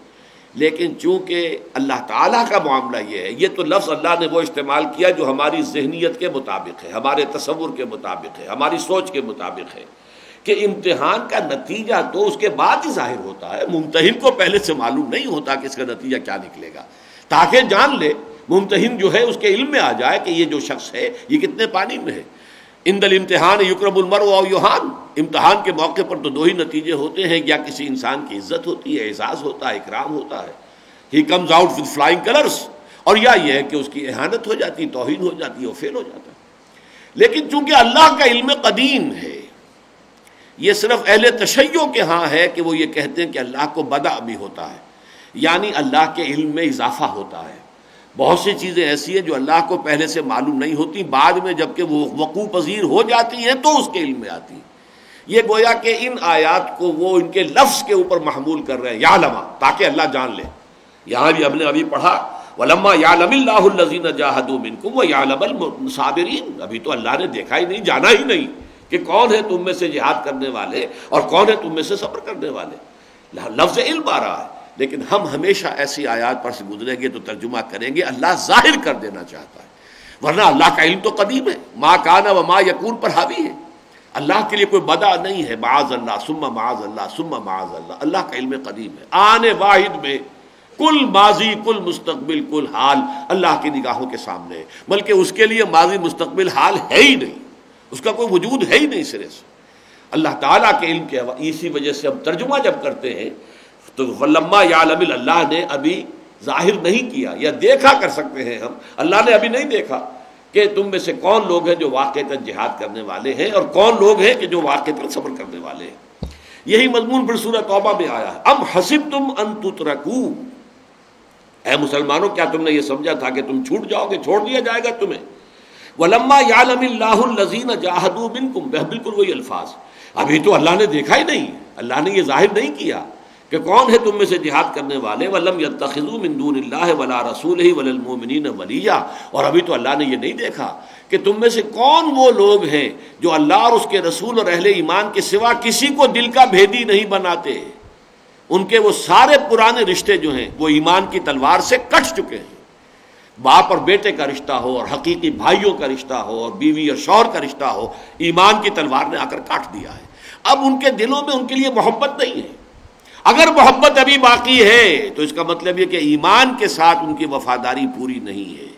Speaker 2: لیکن چونکہ اللہ تعالیٰ کا معاملہ یہ ہے، یہ تو لفظ اللہ نے وہ استعمال کیا جو ہماری ذہنیت کے مطابق ہے، ہمارے تصور کے مطابق ہے، ہماری سوچ کے مطابق ہے، کہ امتحان کا نتیجہ تو اس کے بعد ہی ظاہر ہوتا ہے، ممتحن کو پہلے سے معلوم نہیں ہوتا کہ اس کا نتیجہ کیا نکلے گا، تاکہ جان لے ممتحن جو ہے اس کے علم میں آ جائے کہ یہ جو شخص ہے یہ کتنے پانی میں ہے۔ عند الامتحان یکرم المرء او یہان، امتحان کے موقع پر تو 2 ہی نتیجے ہوتے ہیں، یا کسی انسان کی عزت ہوتی ہے، اعزاز ہوتا ہے، اکرام ہوتا ہے، he comes out with flying colours, اور یا یہ ہے کہ اس کی اہانت ہو جاتی، توہین ہو جاتی، وہ فیل ہو جاتا ہے۔ لیکن چونکہ اللہ کا علم قدیم ہے، یہ صرف اہل تشیع کے ہاں ہے کہ وہ یہ کہتے ہیں کہ اللہ کو بدع بھی ہوتا ہے، یعنی اللہ کے علم میں اضافہ ہوتا ہے۔ بہت سی چیزیں ایسی ہیں جو اللہ کو پہلے سے معلوم نہیں ہوتی، بعد میں جب کہ وہ وقوع پذیر ہو جاتی ہیں تو اس کے علم میں آتی ہیں۔ یہ گویا کہ ان آیات کو وہ ان کے لفظ کے اوپر محمول کر رہے ہیں، یعلم، تاکہ اللہ جان لے۔ یہاں بھی ہم نے ابھی پڑھا وَلَمَّا يَعْلَمِ اللَّهُ الَّذِينَ جَاهَدُوا مِنكُمْ وَيَعْلَمَ الصَّابِرِينَ، ابھی تو اللہ نے دیکھا ہی نہیں، جانا ہی نہیں کہ کون ہے تم میں سے جہاد کرنے والے اور کون ہے تم میں سے صبر کرنے والے۔ لفظ علم آ رہا ہے، لیکن ہم ہمیشہ ایسی آیات پر سے گزریں گے تو ترجمہ کریں گے اللہ ظاہر کر دینا چاہتا ہے، ورنہ اللہ کا علم تو قدیم ہے، ما کان و ما یکون پر حاوی ہے۔ اللہ کے لیے کوئی بدع نہیں ہے، معاذ اللہ ثم معاذ اللہ ثم معاذ اللہ، اللہ کا علم قدیم ہے۔ آن واحد میں کل ماضی، کل مستقبل، کل حال اللہ کی نگاہوں کے سامنے ہے، بلکہ اس کے لیے ماضی مستقبل حال ہے ہی نہیں، اس کا کوئی وجود ہے ہی نہیں سرے سے۔ اللہ تعالیٰ کے علم کے اسی وجہ سے ہم ترجمہ جب کرتے ہیں تو وَلَمَّا يَعْلَمِ، اللہ نے ابھی ظاہر نہیں کیا، یا دیکھا کر سکتے ہیں ہم، اللہ نے ابھی نہیں دیکھا کہ تم میں سے کون لوگ ہیں جو واقعتاً جہاد کرنے والے ہیں اور کون لوگ ہیں کہ جو واقعتاً صبر کرنے والے ہیں۔ یہی مضمون پھر سورہ توبہ میں آیا ہے، ام حسبتم ان تترکوا، اے مسلمانوں کیا تم نے یہ سمجھا تھا کہ تم چھوٹ جاؤ گے، چھوڑ دیا جائے گا تمہیں؟ وَلَمَّا يَعْلَمِ اللَّهُ الَّذِينَ جَاهَدُوا مِنكُمْ، بالکل وہی الفاظ. ابھی تو اللہ نے دیکھا ہی نہیں، اللہ نے یہ ظاہر نہیں کیا کہ کون ہے تم میں سے جہاد کرنے والے. وَلَمْ يَتَّخِذُوا مِن دُونِ اللَّهِ وَلَا رَسُولِهِ وَلَا الْمُؤْمِنِينَ وَلِيًّا، اور ابھی تو اللہ نے یہ نہیں دیکھا کہ تم میں سے کون وہ لوگ ہیں جو اللہ اور اس کے رسول اور اہل ایمان کے سوا کسی کو دل کا بھیدی نہیں بناتے. ان کے وہ سارے پرانے رشتے جو ہیں وہ ایمان کی تلوار سے کٹ چکے ہیں. باپ اور بیٹے کا رشتہ ہو، اور حقیقی بھائیوں کا رشتہ ہو، اور بیوی اور شوہر کا رشتہ ہو، ایمان کی تلوار نے آ کر کاٹ دیا ہے. اب ان کے دلوں میں ان کے لیے محبت نہیں ہے. اگر محبت ابھی باقی ہے تو اس کا مطلب یہ کہ ایمان کے ساتھ ان کی وفاداری پوری نہیں ہے.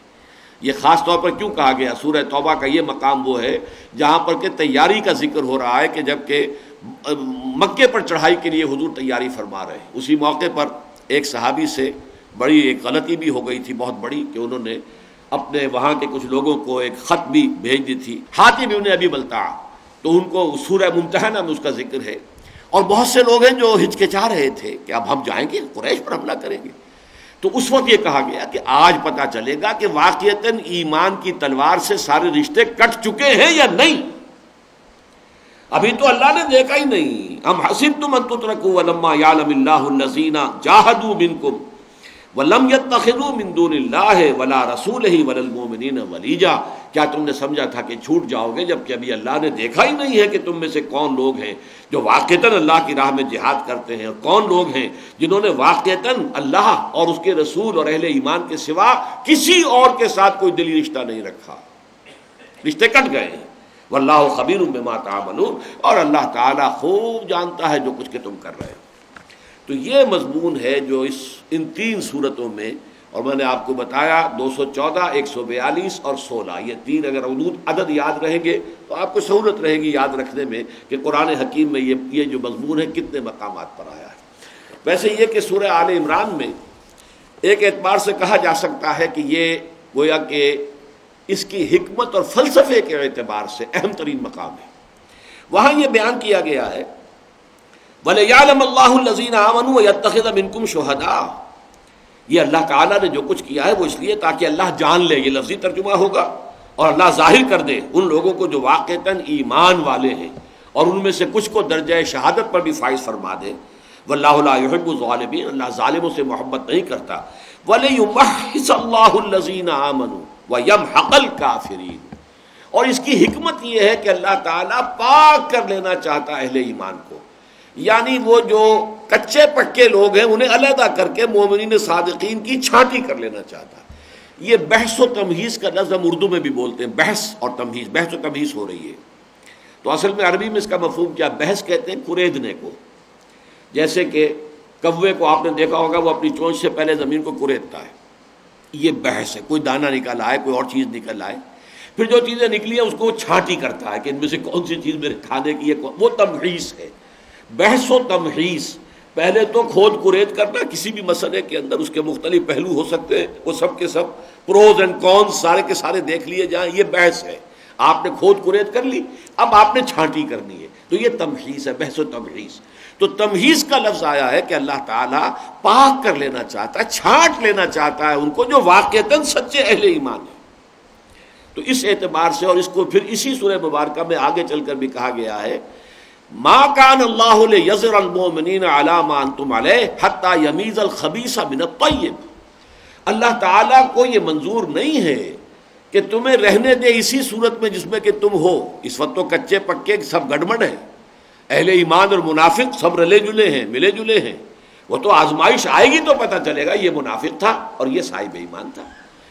Speaker 2: یہ خاص طور پر کیوں کہا گیا؟ سورہ توبہ کا یہ مقام وہ ہے جہاں پر کہ تیاری کا ذکر ہو رہا ہے کہ جب کہ مکے پر چڑھائی کے لیے حضور تیاری فرما رہے ہیں. اسی موقع پر ایک صحابی سے بڑی ایک غلطی بھی ہو گئی تھی، بہت بڑی، کہ انہوں نے اپنے وہاں کے کچھ لوگوں کو ایک خط بھی بھیج دی تھی، حاتم ابن ابی بلتع. تو ان کو سورہ ممتحنہ میں اس کا ذکر ہے. اور بہت سے لوگ ہیں جو ہچکچا رہے تھے کہ اب ہم جائیں گے قریش پر حملہ کریں گے. تو اس وقت یہ کہا گیا کہ آج پتہ چلے گا کہ واقعتاً ایمان کی تلوار سے سارے رشتے کٹ چکے ہیں یا نہیں. ابھی تو اللہ نے دیکھا ہی نہیں. ام حسبتم ان تترکوا ولما یعلم اللہ الذین جاہدوا منکم ولم یتخذوا من دون اللہ ولا رسولہ ولا المؤمنین ولیجا. کیا تم نے سمجھا تھا کہ چھوٹ جاؤ گے جبکہ ابھی اللہ نے دیکھا ہی نہیں ہے کہ تم میں سے کون لوگ ہیں جو واقعتاً اللہ کی راہ میں جہاد کرتے ہیں، اور کون لوگ ہیں جنہوں نے واقعتاً اللہ اور اس کے رسول اور اہل ایمان کے سوا کسی اور کے ساتھ کوئی دلی رشتہ نہیں رکھا. رشتے کٹ گئے ہیں. واللہ خبیر بما تعملون، اور اللہ تعالیٰ خوب جانتا ہے جو کچھ کہ تم کر رہے ہو. تو یہ مضمون ہے جو ان تین صورتوں میں، اور میں نے آپ کو بتایا 214، 142 اور 16، یہ تین اگر عدد یاد رہیں گے تو آپ کو سہولت رہے گی یاد رکھنے میں کہ قرآن حکیم میں یہ جو مضمون ہے کتنے مقامات پر آیا ہے. ویسے یہ کہ سورہ آل عمران میں ایک اعتبار سے کہا جا سکتا ہے کہ یہ گویا کہ اس کی حکمت اور فلسفے کے اعتبار سے اہم ترین مقام ہے. وہاں یہ بیان کیا گیا ہے وَلِيَعْلَمَ اللَّهُ الَّذِينَ آمَنُوا وَيَتَّخِذَ مِنكُمْ شُهَدَاءَ. یہ اللہ تعالیٰ نے جو کچھ کیا ہے وہ اس لیے تاکہ اللہ جان لے، یہ لفظی ترجمہ ہوگا، اور اللہ ظاہر کر دے ان لوگوں کو جو واقعتاً ایمان والے ہیں، اور ان میں سے کچھ کو درجہ شہادت پر بھی فائز فرما دے. وَاللَّهُ لَا يُحِبُّ الظَّالِمِينَ، اللہ ظالموں سے محبت نہیں کرتا. وَلِيُمَحِّصَ اللَّهُ الَّذِينَ آمَنُوا وَيَمْحَقَ الْكَافِرِينَ. اور اس کی حکمت یہ ہے کہ اللہ تعالیٰ پاک کر لینا چاہتا ہے اہل ایمان کو، یعنی وہ جو کچے پکے لوگ ہیں انہیں علیحدہ کر کے مومنین صادقین کی چھانٹی کر لینا چاہتا ہے. یہ بحث و تمہیز کا لفظ ہم اردو میں بھی بولتے ہیں، بحث اور تمہیز، بحث و تمہیز ہو رہی ہے. تو اصل میں عربی میں اس کا مفہوم کیا؟ بحث کہتے ہیں کریدنے کو. جیسے کہ کوے کو آپ نے دیکھا ہوگا وہ اپنی چونچ سے پہلے زمین کو کریدتا ہے، یہ بحث ہے. کوئی دانہ نکل آئے، کوئی اور چیز نکل آئے، پھر جو چیزیں نکلی ہیں اس کو چھانٹی کرتا ہے کہ ان میں سے کون سی چیز میرے کھانے کی ہے، وہ تمہیز ہے. بحث و تمہیز، پہلے تو کھود کرید کرنا، کسی بھی مسئلے کے اندر اس کے مختلف پہلو ہو سکتے ہیں، وہ سب کے سب پروز اینڈ کونز سارے کے سارے دیکھ لیے جائیں، یہ بحث ہے. آپ نے کھود کرید کر لی، اب آپ نے چھانٹی کرنی ہے، تو یہ تمہیز ہے، بحث و تمہیز. تو تمہیز کا لفظ آیا ہے کہ اللہ تعالیٰ پاک کر لینا چاہتا ہے، چھانٹ لینا چاہتا ہے ان کو جو واقعتاً سچے اہل ایمان ہیں. تو اس اعتبار سے، اور اس کو پھر اسی سورہ مبارکہ میں آگے چل کر بھی کہا گیا ہے ما کان اللہ لیذر المؤمنین علی ما انتم علیہ حتی یمیز الخبیث من الطیب. اللہ تعالیٰ کو یہ منظور نہیں ہے کہ تمہیں رہنے دے اسی صورت میں جس میں کہ تم ہو. اس وقت تو کچے پکے سب گڑبڑ ہیں، اہل ایمان اور منافق سب رلے جلے ہیں، ملے جلے ہیں. وہ تو آزمائش آئے گی تو پتہ چلے گا یہ منافق تھا اور یہ صاحب ایمان تھا،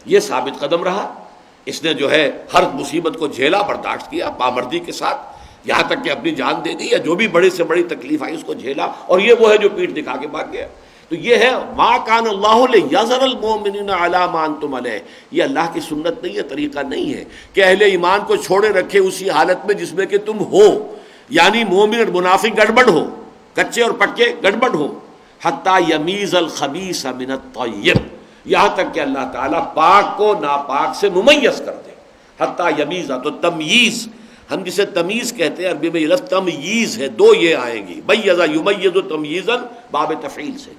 Speaker 2: یہ ثابت قدم رہا، اس نے جو ہے ہر مصیبت کو جھیلا، برداشت کیا پامردی کے ساتھ، یہاں تک کہ اپنی جان دے دی، یا جو بھی بڑی سے بڑی تکلیف آئی اس کو جھیلا، اور یہ وہ ہے جو پیٹھ دکھا کے بھاگ گیا. تو یہ ہے ما کان اللہ لیذر المؤمنین علی ما انتم علیہ. یہ اللہ کی سنت نہیں ہے، طریقہ نہیں ہے کہ اہل ایمان کو چھوڑے رکھے اسی حالت میں جس میں کہ تم ہو، یعنی مومن اور منافق گڑبڑ ہو، کچے اور پکے گڑبڑ ہو. حتی یمیز الخبیث من الطیب، یہاں تک کہ اللہ تعالیٰ پاک کو ناپاک سے ممیز کر دے. حتی یمیز، تو تمییز ہم جسے تمیز کہتے ہیں عربی میں یہ لفظ تمییز ہے، دو یہ آئیں گی، بیض یمیز تمییزا باب تفعیل سے.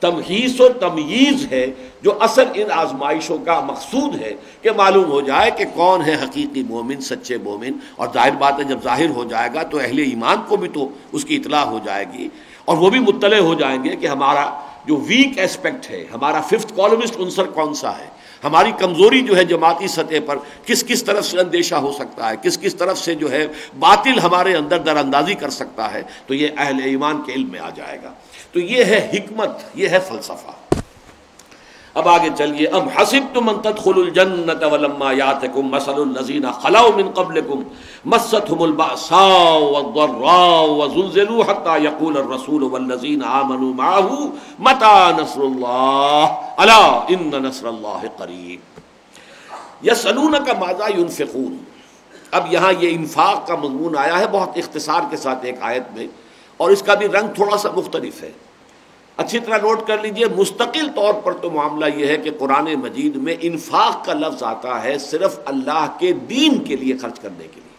Speaker 2: تمحیص و تمییز ہے جو اصل ان آزمائشوں کا مقصود ہے، کہ معلوم ہو جائے کہ کون ہے حقیقی مومن، سچے مومن. اور ظاہر بات ہے جب ظاہر ہو جائے گا تو اہل ایمان کو بھی تو اس کی اطلاع ہو جائے گی، اور وہ بھی مطلع ہو جائیں گے کہ ہمارا جو ویک ایسپیکٹ ہے، ہمارا ففتھ کالمسٹ عنصر کون سا ہے، ہماری کمزوری جو ہے جماعتی سطح پر کس کس طرف سے اندیشہ ہو سکتا ہے، کس کس طرف سے جو ہے باطل ہمارے اندر در اندازی کر سکتا ہے. تو یہ اہل ایمان کے علم میں آ جائے گا. تو یہ ہے حکمت، یہ ہے فلسفہ. اب آگے چلیے. ام حسبتم ان تدخلوا الجنة ولما يأتكم مثل الذين خلوا من قبلكم مستهم البأساء والضراء وزلزلوا حتى يقول الرسول والذين آمنوا معه متى نصر الله ألا إن نصر الله قريب. يسألونك ماذا ينفقون. اب یہاں یہ انفاق کا مضمون آیا ہے بہت اختصار کے ساتھ ایک آیت میں، اور اس کا بھی رنگ تھوڑا سا مختلف ہے. اچھی طرح نوٹ کر لیجئے. مستقل طور پر تو معاملہ یہ ہے کہ قرآن مجید میں انفاق کا لفظ آتا ہے صرف اللہ کے دین کے لیے خرچ کرنے کے لیے.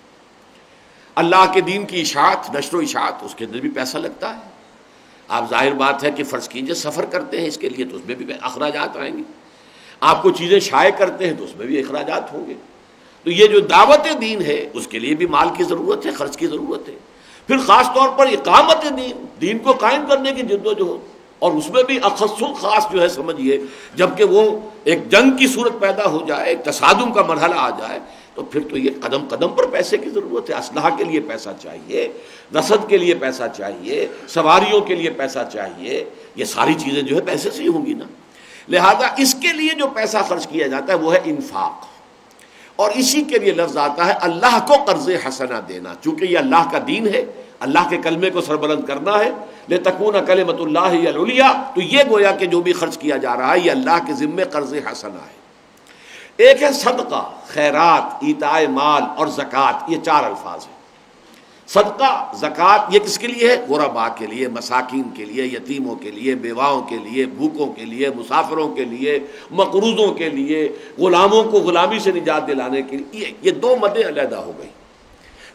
Speaker 2: اللہ کے دین کی اشاعت، نشر و اشاعت، اس کے اندر بھی پیسہ لگتا ہے. آپ ظاہر بات ہے کہ فرض کیجئے سفر کرتے ہیں اس کے لیے تو اس میں بھی اخراجات آئیں گے. آپ کو چیزیں شائع کرتے ہیں تو اس میں بھی اخراجات ہوں گے. تو یہ جو دعوت دین ہے اس کے لیے بھی مال کی ضرورت ہے، خرچ کی ضرورت ہے. پھر خاص طور پر اقامت دین کو قائم کرنے کی جد و جہد، اور اس میں بھی اخص الخاص جو ہے سمجھیے جبکہ وہ ایک جنگ کی صورت پیدا ہو جائے، ایک تصادم کا مرحلہ آ جائے، تو پھر تو یہ قدم قدم پر پیسے کی ضرورت ہے. اسلحہ کے لیے پیسہ چاہیے، رسد کے لیے پیسہ چاہیے، سواریوں کے لیے پیسہ چاہیے. یہ ساری چیزیں جو ہے پیسے سے ہی ہوں گی نا. لہذا اس کے لیے جو پیسہ خرچ کیا جاتا ہے وہ ہے انفاق. اور اسی کے لیے لفظ آتا ہے اللہ کو قرض حسنہ دینا. چونکہ یہ اللہ کا دین ہے، اللہ کے کلمے کو سربلند کرنا ہے، لتکون کلمۃ اللہ ہی العلیٰ. تو یہ گویا کہ جو بھی خرچ کیا جا رہا ہے یہ اللہ کے ذمے قرض حسنہ ہے. ایک ہے صدقہ، خیرات، ایتاء مال اور زکوٰۃ. یہ چار الفاظ ہیں. صدقہ، زکوٰۃ یہ کس کے لیے ہے؟ غرباء کے لیے، مساکین کے لیے، یتیموں کے لیے، بیواؤں کے لیے، بھوکوں کے لیے، مسافروں کے لیے، مقروضوں کے لیے، غلاموں کو غلامی سے نجات دلانے کے لیے. یہ دو مدیں علیحدہ ہو گئی.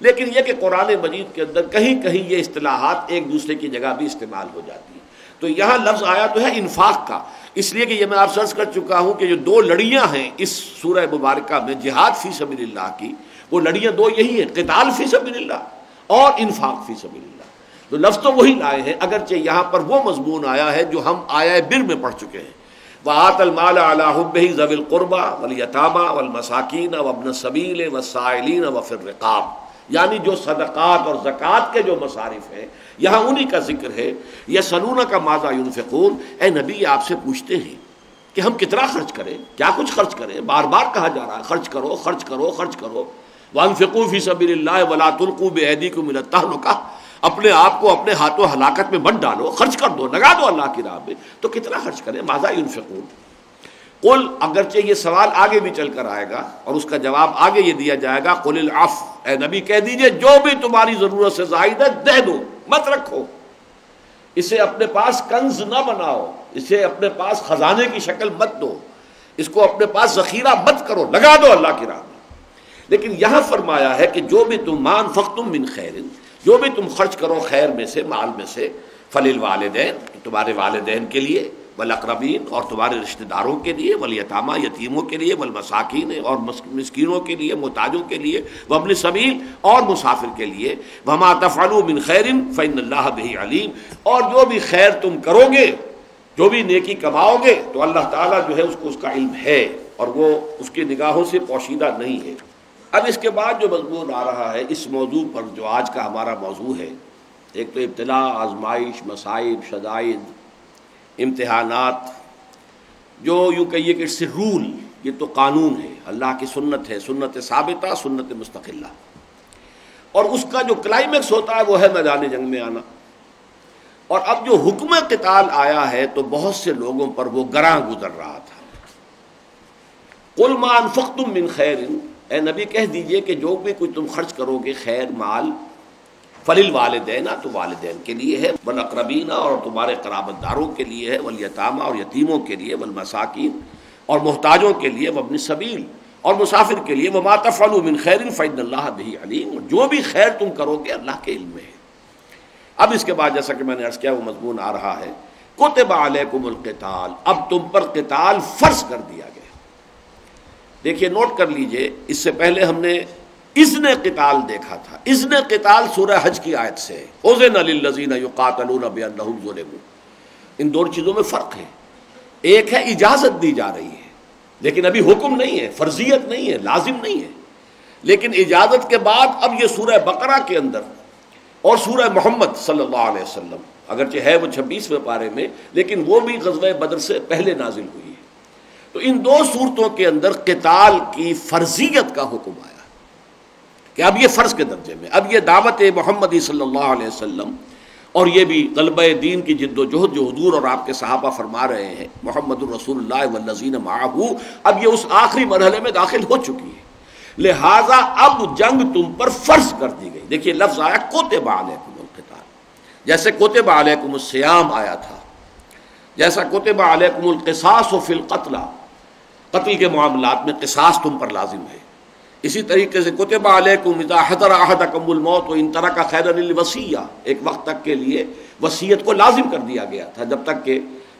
Speaker 2: لیکن یہ کہ قرآن مجید کے اندر کہیں کہیں یہ اصطلاحات ایک دوسرے کی جگہ بھی استعمال ہو جاتی ہیں. تو یہاں لفظ آیا تو ہے انفاق کا، اس لیے کہ یہ میں آپ سے عرض کر چکا ہوں کہ جو دو لڑیاں ہیں اس سورہ مبارکہ میں جہاد فی سبیل اللہ کی، وہ لڑیاں دو یہی ہیں، قتال فی سبیل اللہ اور انفاق فی سبیل اللہ. تو لفظ تو وہی لائے ہیں، اگرچہ یہاں پر وہ مضمون آیا ہے جو ہم آیہ بر میں پڑھ چکے ہیں. وَآتَ الْمَالَ عَلَىٰ حُبِّهِ ذَوِي الْقُرْبَىٰ وَالْيَتَامَىٰ وَالْمَسَاكِينَ وَابْنَ السَّبِيلِ وَالسَّائِلِينَ وَفِي الرِّقَابِ. یعنی جو صدقات اور زکوٰۃ کے جو مصارف ہیں یہاں انہی کا ذکر ہے. یسألونک ماذا ينفقون. اے نبی آپ سے پوچھتے ہیں کہ ہم کتنا خرچ کریں، کیا کچھ خرچ کریں. بار بار کہا جا رہا ہے خرچ کرو، خرچ کرو، خرچ کرو. وَأَنفِقُوا فِي سَبِيلِ اللَّهِ وَلَا تُلْقُوا بِأَيْدِيكُمْ إِلَى التَّهْلُكَةِ. اپنے آپ کو اپنے ہاتھوں ہلاکت میں مت ڈالو، خرچ کر دو، لگا دو اللہ کی راہ میں. تو کتنا خرچ کریں. ماذا ينفقون. قل، اگرچہ یہ سوال آگے بھی چل کر آئے گا اور اس کا جواب آگے یہ دیا جائے گا. قل العفو. اے نبی کہہ دیجئے جو بھی تمہاری ضرورت سے زائد ہے دے دو، مت رکھو. اسے اپنے پاس کنز نہ بناؤ، اسے اپنے پاس خزانے کی شکل مت دو، اس کو اپنے پاس ذخیرہ مت کرو، لگا دو اللہ کی راہ میں. لیکن یہاں فرمایا ہے کہ جو بھی تم ما انفقتم من خیر، جو بھی تم خرچ کرو خیر میں سے، مال میں سے، فللوالدین، تمہارے والدین کے لیے، والاقربین اور تمہارے رشتہ داروں کے لیے، والیتامیٰ یتیموں کے لیے، والمساکین اور مسکینوں کے لیے، محتاجوں کے لیے، وابن السبیل اور مسافر کے لیے. وما تفعلوا من خیر فإن اللہ بہ علیم. اور جو بھی خیر تم کرو گے، جو بھی نیکی کماؤ گے تو اللہ تعالیٰ جو ہے اس کو اس کا علم ہے اور وہ اس کی نگاہوں سے پوشیدہ نہیں ہے. اب اس کے بعد جو مضمون آ رہا ہے اس موضوع پر جو آج کا ہمارا موضوع ہے، ایک تو ابتلا، آزمائش، مصائب، شدائد، امتحانات، جو یوں کہیے کہ اس سے رول، یہ تو قانون ہے، اللہ کی سنت ہے، سنت ثابتہ، سنت مستقلہ. اور اس کا جو کلائمیکس ہوتا ہے وہ ہے میدان جنگ میں آنا. اور اب جو حکم قتال آیا ہے تو بہت سے لوگوں پر وہ گراں گزر رہا تھا. قل ما انفقتم من خیر. اے نبی کہہ دیجئے کہ جو بھی کچھ تم خرچ کرو گے خیر مال، فللوالدین، تو والدین کے لیے ہے، والاقربین اور تمہارے قرابت داروں کے لیے ہے، والیتامیٰ اور یتیموں کے لیے، والمساکین اور محتاجوں کے لیے، وابن السبیل اور مسافر کے لیے. وما تفعلوا من خیر فإن اللہ بہ علیم. جو بھی خیر تم کرو گے اللہ کے علم میں ہے. اب اس کے بعد جیسا کہ میں نے عرض کیا وہ مضمون آ رہا ہے کتب علیکم القتال، اب تم پر قتال فرض کر دیا گیا۔ دیکھیے نوٹ کر لیجئے، اس سے پہلے ہم نے اذن قتال دیکھا تھا۔ اذن قتال سورہ حج کی آیت سے ہے، اذن للذین یقاتلون بانہم ظلموا۔ ان دونوں چیزوں میں فرق ہے، ایک ہے اجازت دی جا رہی ہے لیکن ابھی حکم نہیں ہے، فرضیت نہیں ہے، لازم نہیں ہے، لیکن اجازت کے بعد اب یہ سورہ بقرہ کے اندر اور سورہ محمد صلی اللہ علیہ وسلم، اگرچہ ہے وہ 26ویں پارے میں لیکن وہ بھی غزوہ بدر سے پہلے نازل ہوئی ہے، تو ان دو صورتوں کے اندر قتال کی فرضیت کا حکم آیا کہ اب یہ فرض کے درجے میں، اب یہ دعوت محمدی صلی اللہ علیہ وسلم اور یہ بھی غلبہ دین کی جد و جہد جو حضور اور آپ کے صحابہ فرما رہے ہیں، محمد الرسول اللہ والذین معہ، اب یہ اس آخری مرحلے میں داخل ہو چکی ہے، لہذا اب جنگ تم پر فرض کر دی گئی۔ دیکھیے لفظ آیا کتب علیکم القتال، جیسے کتب علیکم الصیام آیا تھا، جیسا کتب علیکم القصاص فی القتل، قتل کے معاملات میں قصاص تم پر لازم ہے، اسی طریقے سے کتب علیکم اذا حضر احدکم الموت وان ترک خیرا الوصیہ، ایک وقت تک کے لیے وصیت کو لازم کر دیا گیا تھا جب تک کہ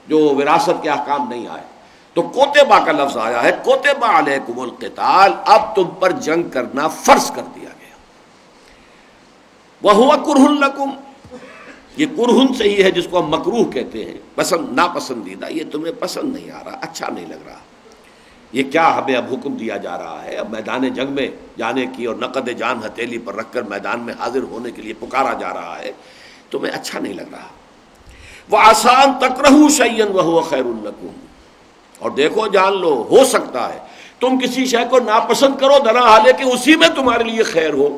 Speaker 2: جو وراثت کے احکام نہیں آئے، تو کوتبہ کا لفظ آیا ہے کوتبہ علیکم القتال، اب تم پر جنگ کرنا فرض کر دیا گیا۔ وہو کرہ لکم، یہ کرہن سے ہی ہے جس کو ہم مکروہ کہتے ہیں، پسند ناپسندیدہ، یہ تمہیں پسند نہیں آ رہا، اچھا نہیں لگ رہا، یہ کیا ہمیں اب حکم دیا جا رہا ہے، اب میدان جنگ میں جانے کی اور نقد جان ہتھیلی پر رکھ کر میدان میں حاضر ہونے کے لیے پکارا جا رہا ہے، تمہیں اچھا نہیں لگ رہا۔ وَعَسَىٰ أَن تَكْرَهُوا شَيْئًا وَهُوَ خَيْرٌ لَكُمْ، اور دیکھو جان لو ہو سکتا ہے تم کسی شے کو ناپسند کرو درا حالے کہ اسی میں تمہارے لیے خیر ہو۔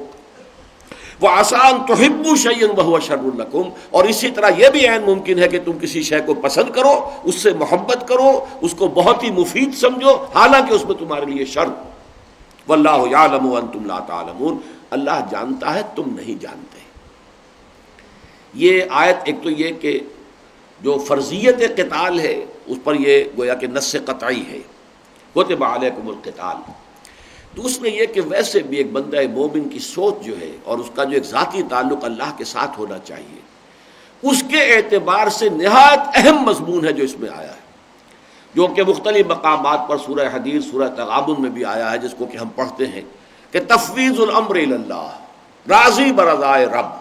Speaker 2: وَعَسَىٰ أَن تُحِبُّوا شَيْئًا وَهُوَ شَرٌّ لَكُمْ، اور اسی طرح یہ بھی عین ممکن ہے کہ تم کسی شے کو پسند کرو، اس سے محبت کرو، اس کو بہت ہی مفید سمجھو حالانکہ اس میں تمہارے لیے شر۔ وَاللَّهُ يَعْلَمُ وَأَنْتُمْ لَا تَعْلَمُونَ، اللہ جانتا ہے تم نہیں جانتے۔ یہ آیت ایک تو یہ کہ جو فرضیت قتال ہے اس پر یہ گویا کہ نص قطعی ہے، کتب علیکم القتال۔ دوسرے یہ کہ ویسے بھی ایک بندہ مومن کی سوچ جو ہے اور اس کا جو ایک ذاتی تعلق اللہ کے ساتھ ہونا چاہیے، اس کے اعتبار سے نہایت اہم مضمون ہے جو اس میں آیا ہے، جو کہ مختلف مقامات پر سورہ حدید سورہ تغابن میں بھی آیا ہے، جس کو کہ ہم پڑھتے ہیں کہ تفویض الامر الی اللہ، راضی برضائے رب۔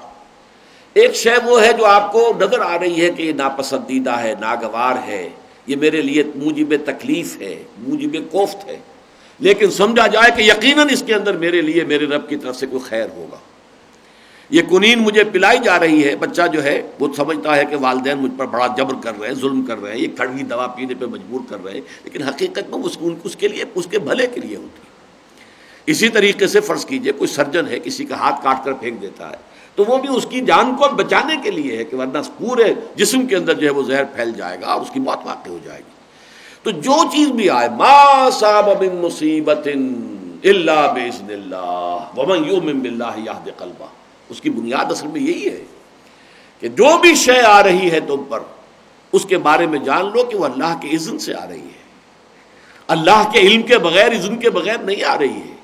Speaker 2: ایک شے وہ ہے جو آپ کو نظر آ رہی ہے کہ یہ ناپسندیدہ ہے، ناگوار ہے، یہ میرے لیے موجب تکلیف ہے، موجب کوفت ہے، لیکن سمجھا جائے کہ یقیناً اس کے اندر میرے لیے میرے رب کی طرف سے کوئی خیر ہوگا۔ یہ کنین مجھے پلائی جا رہی ہے، بچہ جو ہے وہ سمجھتا ہے کہ والدین مجھ پر بڑا جبر کر رہے ہیں، ظلم کر رہے ہیں، یہ کڑوی دوا پینے پہ مجبور کر رہے ہیں، لیکن حقیقت میں اس کے لیے اس کے بھلے کے لیے ہوتی ہے۔ اسی طریقے سے فرض کیجئے کوئی سرجن ہے، کسی کا ہاتھ کاٹ کر پھینک دیتا ہے، تو وہ بھی اس کی جان کو بچانے کے لیے ہے کہ ورنہ پورے جسم کے اندر جو ہے وہ زہر پھیل جائے گا اور اس کی موت واقع ہو جائے گی۔ تو جو چیز بھی آئے، ما صاب من مصیبت الا باذن اللہ ومن یؤمن باللہ یہد قلبہ، اس کی بنیاد اصل میں یہی ہے کہ جو بھی شے آ رہی ہے تم پر اس کے بارے میں جان لو کہ وہ اللہ کے اذن سے آ رہی ہے، اللہ کے علم کے بغیر، اذن کے بغیر نہیں آ رہی ہے،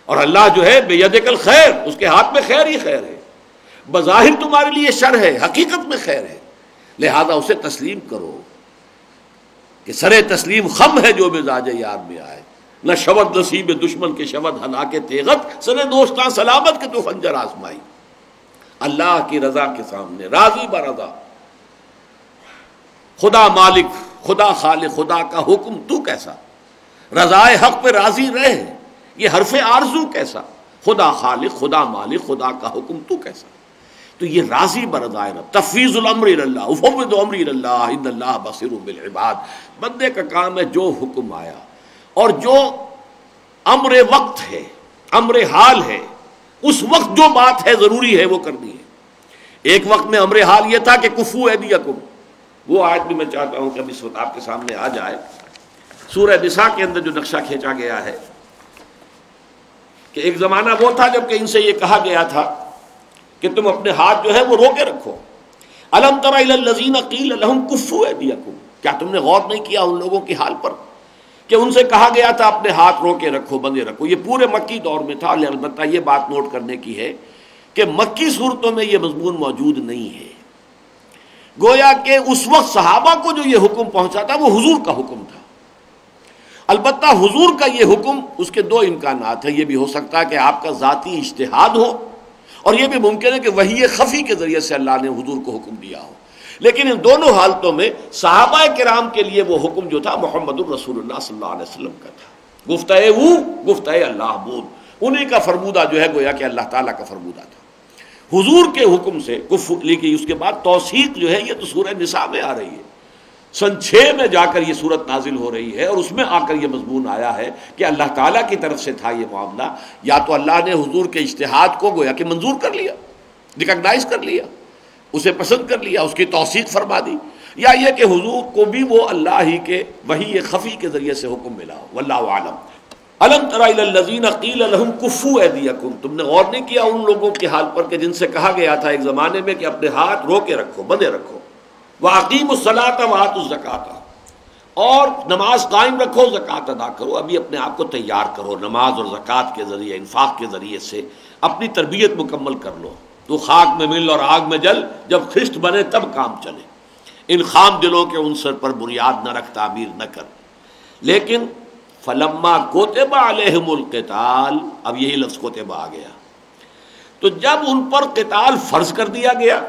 Speaker 2: اور اللہ جو ہے بیدک الخیر، اس کے ہاتھ میں خیر ہی خیر ہے، بظاہر تمہارے لیے شر ہے، حقیقت میں خیر ہے، لہذا اسے تسلیم کرو کہ سرے تسلیم خم ہے جو مزاج یار میں آئے، نہ شود نصیب دشمن کے شود ہلا کے تیغت، سرے دوستاں سلامت کے تو خنجر آزمائی۔ اللہ کی رضا کے سامنے راضی برضا، خدا مالک، خدا خالق، خدا کا حکم تو کیسا، رضائے حق پہ راضی رہ، یہ حرف آرزو کیسا، خدا خالق، خدا مالک، خدا کا حکم تو کیسا، تو یہ راضی برضائے رب، تفویض الامر الی اللہ، افوض امری الی اللہ ان اللہ بصیر بالعباد۔ بندے کا کام ہے جو حکم آیا اور جو امر وقت ہے، امر حال ہے، اس وقت جو بات ہے ضروری ہے وہ کرنی ہے۔ ایک وقت میں امر حال یہ تھا کہ کفو ایدیکم، وہ آیت بھی میں چاہتا ہوں کہ اب اس وقت آپ کے سامنے آ جائے، سورہ نساء کے اندر جو نقشہ کھینچا گیا ہے کہ ایک زمانہ وہ تھا جب کہ ان سے یہ کہا گیا تھا کہ تم اپنے ہاتھ جو ہے وہ روکے رکھو۔ الم تر الی الذین قیل لہم کفوا ایدیکم، کیا تم نے غور نہیں کیا ان لوگوں کی حال پر کہ ان سے کہا گیا تھا اپنے ہاتھ روکے رکھو، بندے رکھو۔ یہ پورے مکی دور میں تھا، البتہ یہ بات نوٹ کرنے کی ہے کہ مکی صورتوں میں یہ مضمون موجود نہیں ہے، گویا کہ اس وقت صحابہ کو جو یہ حکم پہنچا تھا وہ حضور کا حکم تھا۔ البتہ حضور کا یہ حکم، اس کے دو امکانات ہیں، یہ بھی ہو سکتا ہے کہ آپ کا ذاتی اجتہاد ہو، اور یہ بھی ممکن ہے کہ وحی خفی کے ذریعے سے اللہ نے حضور کو حکم دیا ہو۔ لیکن ان دونوں حالتوں میں صحابہ کرام کے لیے وہ حکم جو تھا محمد الرسول اللہ صلی اللہ علیہ وسلم کا تھا، گفتہ او گفتہ اللہ بود، انہی کا فرمودہ جو ہے گویا کہ اللہ تعالیٰ کا فرمودہ تھا۔ حضور کے حکم سے لیکن اس کے بعد توثیق جو ہے یہ تو سورہ نساء میں آ رہی ہے، سن 6 میں جا کر یہ صورت نازل ہو رہی ہے، اور اس میں آ کر یہ مضمون آیا ہے کہ اللہ تعالیٰ کی طرف سے تھا یہ معاملہ، یا تو اللہ نے حضور کے اجتہاد کو گویا کہ منظور کر لیا، ریکگنائز کر لیا، اسے پسند کر لیا، اس کی توثیق فرما دی، یا یہ کہ حضور کو بھی وہ اللہ ہی کے وحی خفی کے ذریعے سے حکم ملا ہو، واللہ اعلم۔ الم تر الی الذین قیل لهم کفوا ایدیکم، تم نے غور نہیں کیا ان لوگوں کے حال پر کہ جن سے کہا گیا تھا ایک زمانے میں کہ اپنے ہاتھ رو کے رکھو، بندھے رکھو، واقیموا الصلاۃ وآتوا الزکاۃ، اور نماز قائم رکھو، زکوٰۃ ادا کرو۔ ابھی اپنے آپ کو تیار کرو نماز اور زکوٰۃ کے ذریعے، انفاق کے ذریعے سے اپنی تربیت مکمل کر لو۔ تو خاک میں مل اور آگ میں جل، جب خشت بنے تب کام چلے۔ ان خام دلوں کے عنصر پر بنیاد نہ رکھ، تعمیر نہ کر۔ لیکن فلما کوتب علیہم القتال، اب یہی لفظ کوتب آ گیا، تو جب ان پر قتال فرض کر دیا گیا،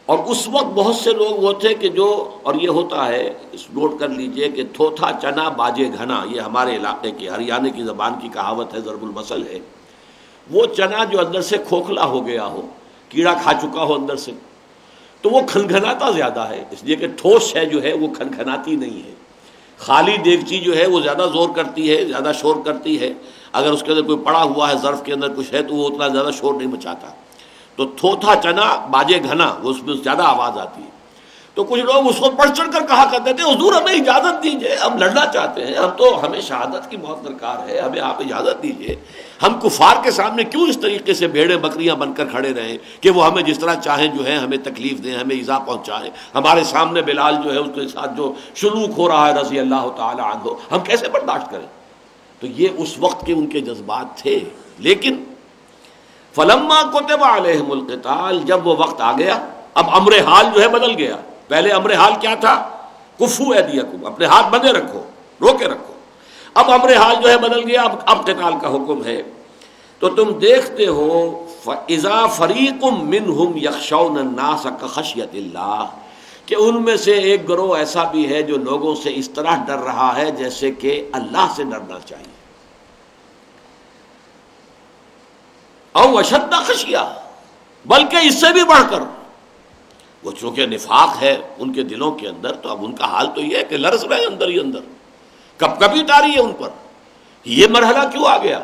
Speaker 2: اور اس وقت بہت سے لوگ وہ تھے کہ جو، اور یہ ہوتا ہے، اس نوٹ کر لیجئے کہ تھوتھا چنا باجے گھنا، یہ ہمارے علاقے کی ہریانے کی زبان کی کہاوت ہے، ضرب المثل ہے۔ وہ چنا جو اندر سے کھوکھلا ہو گیا ہو، کیڑا کھا چکا ہو اندر سے، تو وہ کھنکھناتا زیادہ ہے، اس لیے کہ ٹھوس ہے جو ہے وہ کھنکھناتی نہیں ہے۔ خالی دیگچی جو ہے وہ زیادہ زور کرتی ہے، زیادہ شور کرتی ہے، اگر اس کے اندر کوئی پڑا ہوا ہے، ظرف کے اندر کچھ ہے تو وہ اتنا زیادہ شور نہیں مچاتا۔ تو تھوتھا چنا باجے گھنا، وہ اس میں زیادہ آواز آتی ہے۔ تو کچھ لوگ اس کو بڑھ چڑھ کر کہا کرتے تھے حضور ہمیں اجازت دیجئے، ہم لڑنا چاہتے ہیں، ہمیں شہادت کی موت درکار ہے، ہمیں آپ اجازت دیجئے، ہم کفار کے سامنے کیوں اس طریقے سے بھیڑیں بکریاں بن کر کھڑے رہیں کہ وہ ہمیں جس طرح چاہیں جو ہے ہمیں تکلیف دیں، ہمیں ایذا پہنچائیں، ہمارے سامنے بلال جو ہے اس کے ساتھ جو سلوک ہو رہا ہے رضی اللہ تعالی عنہ، ہم کیسے برداشت کریں؟ تو یہ اس وقت کے ان کے جذبات تھے۔ لیکن فلما کتب علیہم القتال، جب وہ وقت آ گیا، اب امر حال جو ہے بدل گیا۔ پہلے امر حال کیا تھا؟ کفوا ایدیکم، اپنے ہاتھ بندھے رکھو، رو کے رکھو۔ اب امر حال جو ہے بدل گیا، اب قتال کا حکم ہے۔ تو تم دیکھتے ہو فَإِذَا فَرِيقٌ مِّنْهُمْ يَخْشَوْنَ النَّاسَ كَخَشْيَةِ اللَّهِ، کہ ان میں سے ایک گروہ ایسا بھی ہے جو لوگوں سے اس طرح ڈر رہا ہے جیسے کہ اللہ سے ڈرنا چاہیے۔ او اشد خشیہ، بلکہ اس سے بھی بڑھ کر، وہ چونکہ نفاق ہے ان کے دلوں کے اندر، تو اب ان کا حال تو یہ ہے کہ لرز رہے اندر ہی اندر، کب کبھی تاری ہے ان پر، یہ مرحلہ کیوں آ گیا؟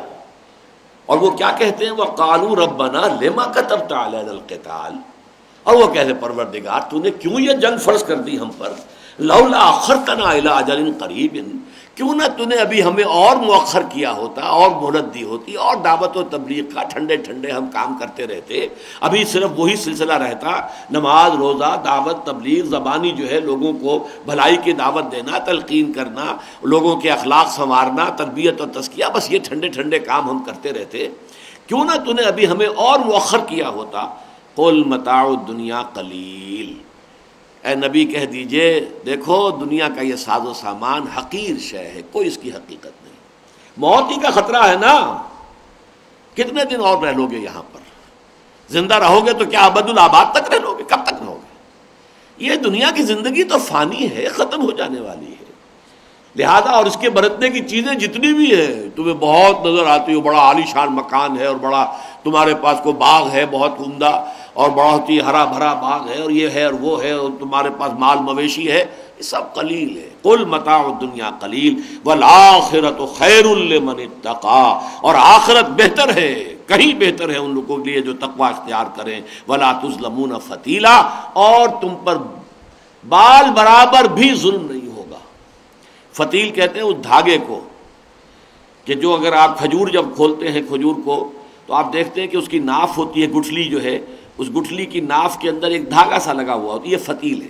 Speaker 2: اور وہ کیا کہتے ہیں؟ وَقَالُوا رَبَّنَا لِمَا كَتَبْتَ عَلَيْنَا الْقِتَالَ، اور وہ کہتے ہیں پروردگار تو نے کیوں یہ جنگ فرض کر دی ہم پر، لولا اخرتنا الى اجل قریب، کیوں نہ تو نے ابھی ہمیں اور مؤخر کیا ہوتا، اور مہلت دی ہوتی، اور دعوت و تبلیغ کا ٹھنڈے ٹھنڈے ہم کام کرتے رہتے، ابھی صرف وہی سلسلہ رہتا، نماز روزہ دعوت تبلیغ زبانی جو ہے لوگوں کو بھلائی کی دعوت دینا، تلقین کرنا، لوگوں کے اخلاق سنوارنا، تربیت اور تزکیہ، بس یہ ٹھنڈے ٹھنڈے کام ہم کرتے رہتے، کیوں نہ تو نے ابھی ہمیں اور مؤخر کیا ہوتا۔ قل متاع الدنیا قلیل، اے نبی کہہ دیجئے دیکھو دنیا کا یہ ساز و سامان حقیر شے ہے، کوئی اس کی حقیقت نہیں، موت ہی کا خطرہ ہے نا، کتنے دن اور رہ لو گے یہاں پر؟ زندہ رہو گے تو کیا ابد الآباد تک رہ لو گے؟ کب تک رہو گے؟ یہ دنیا کی زندگی تو فانی ہے، ختم ہو جانے والی ہے، لہذا اور اس کے برتنے کی چیزیں جتنی بھی ہیں تمہیں بہت نظر آتی ہو، بڑا عالی شان مکان ہے، اور بڑا تمہارے پاس کو باغ ہے بہت عمدہ، اور بہت ہی ہرا بھرا باغ ہے، اور یہ ہے اور وہ ہے، اور تمہارے پاس مال مویشی ہے، یہ سب قلیل ہے۔ قل متاع الدنیا قلیل والآخرۃ خیر لمن اتقی، اور آخرت بہتر ہے، کہیں بہتر ہے ان لوگوں کے لیے جو تقوی اختیار کریں، ولا تظلمون فتیلا، اور تم پر بال برابر بھی ظلم نہیں ہوگا۔ فتیل کہتے ہیں اس دھاگے کو کہ جو اگر آپ کھجور جب کھولتے ہیں کھجور کو تو آپ دیکھتے ہیں کہ اس کی ناف ہوتی ہے، گٹھلی جو ہے، اس گٹھلی کی ناف کے اندر ایک دھاگا سا لگا ہوا ہوتا ہے، یہ فتیل ہے۔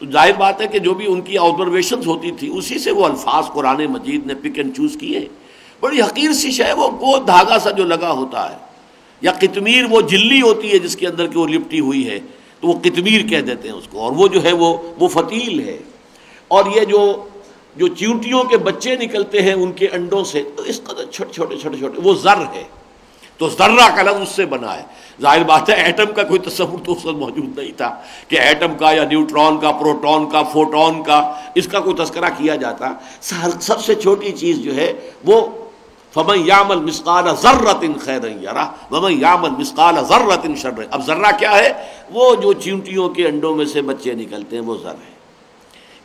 Speaker 2: تو ظاہر بات ہے کہ جو بھی ان کی آبزرویشنز ہوتی تھی اسی سے وہ الفاظ قرآن مجید نے پک اینڈ چوز کیے۔ بڑی حقیر سی شے وہ دھاگا سا جو لگا ہوتا ہے، یا قطمیر وہ جھلی ہوتی ہے جس کے اندر کہ وہ لپٹی ہوئی ہے، تو وہ قطمیر کہہ دیتے ہیں اس کو، اور وہ جو ہے وہ فتیل ہے۔ اور یہ جو چیونٹیوں کے بچے نکلتے ہیں ان کے انڈوں سے، تو اس قدر چھوٹے چھوٹے وہ ذر ہے، تو ذرہ کا لفظ اس سے بنا ہے۔ ظاہر بات ہے ایٹم کا کوئی تصور تو اس وقت موجود نہیں تھا کہ ایٹم کا یا نیوٹرون کا، پروٹون کا، فوٹون کا، اس کا کوئی تذکرہ کیا جاتا۔ سب سے چھوٹی چیز جو ہے وہ فَمَن يَعْمَلْ مِثْقَالَ ذَرَّةٍ خَيْرًا يَرَهُ وَمَن يَعْمَلْ مِثْقَالَ ذَرَّةٍ شَرًّا۔ اب ذرہ کیا ہے؟ وہ جو چیونٹیوں کے انڈوں میں سے بچے نکلتے ہیں وہ ذر ہے۔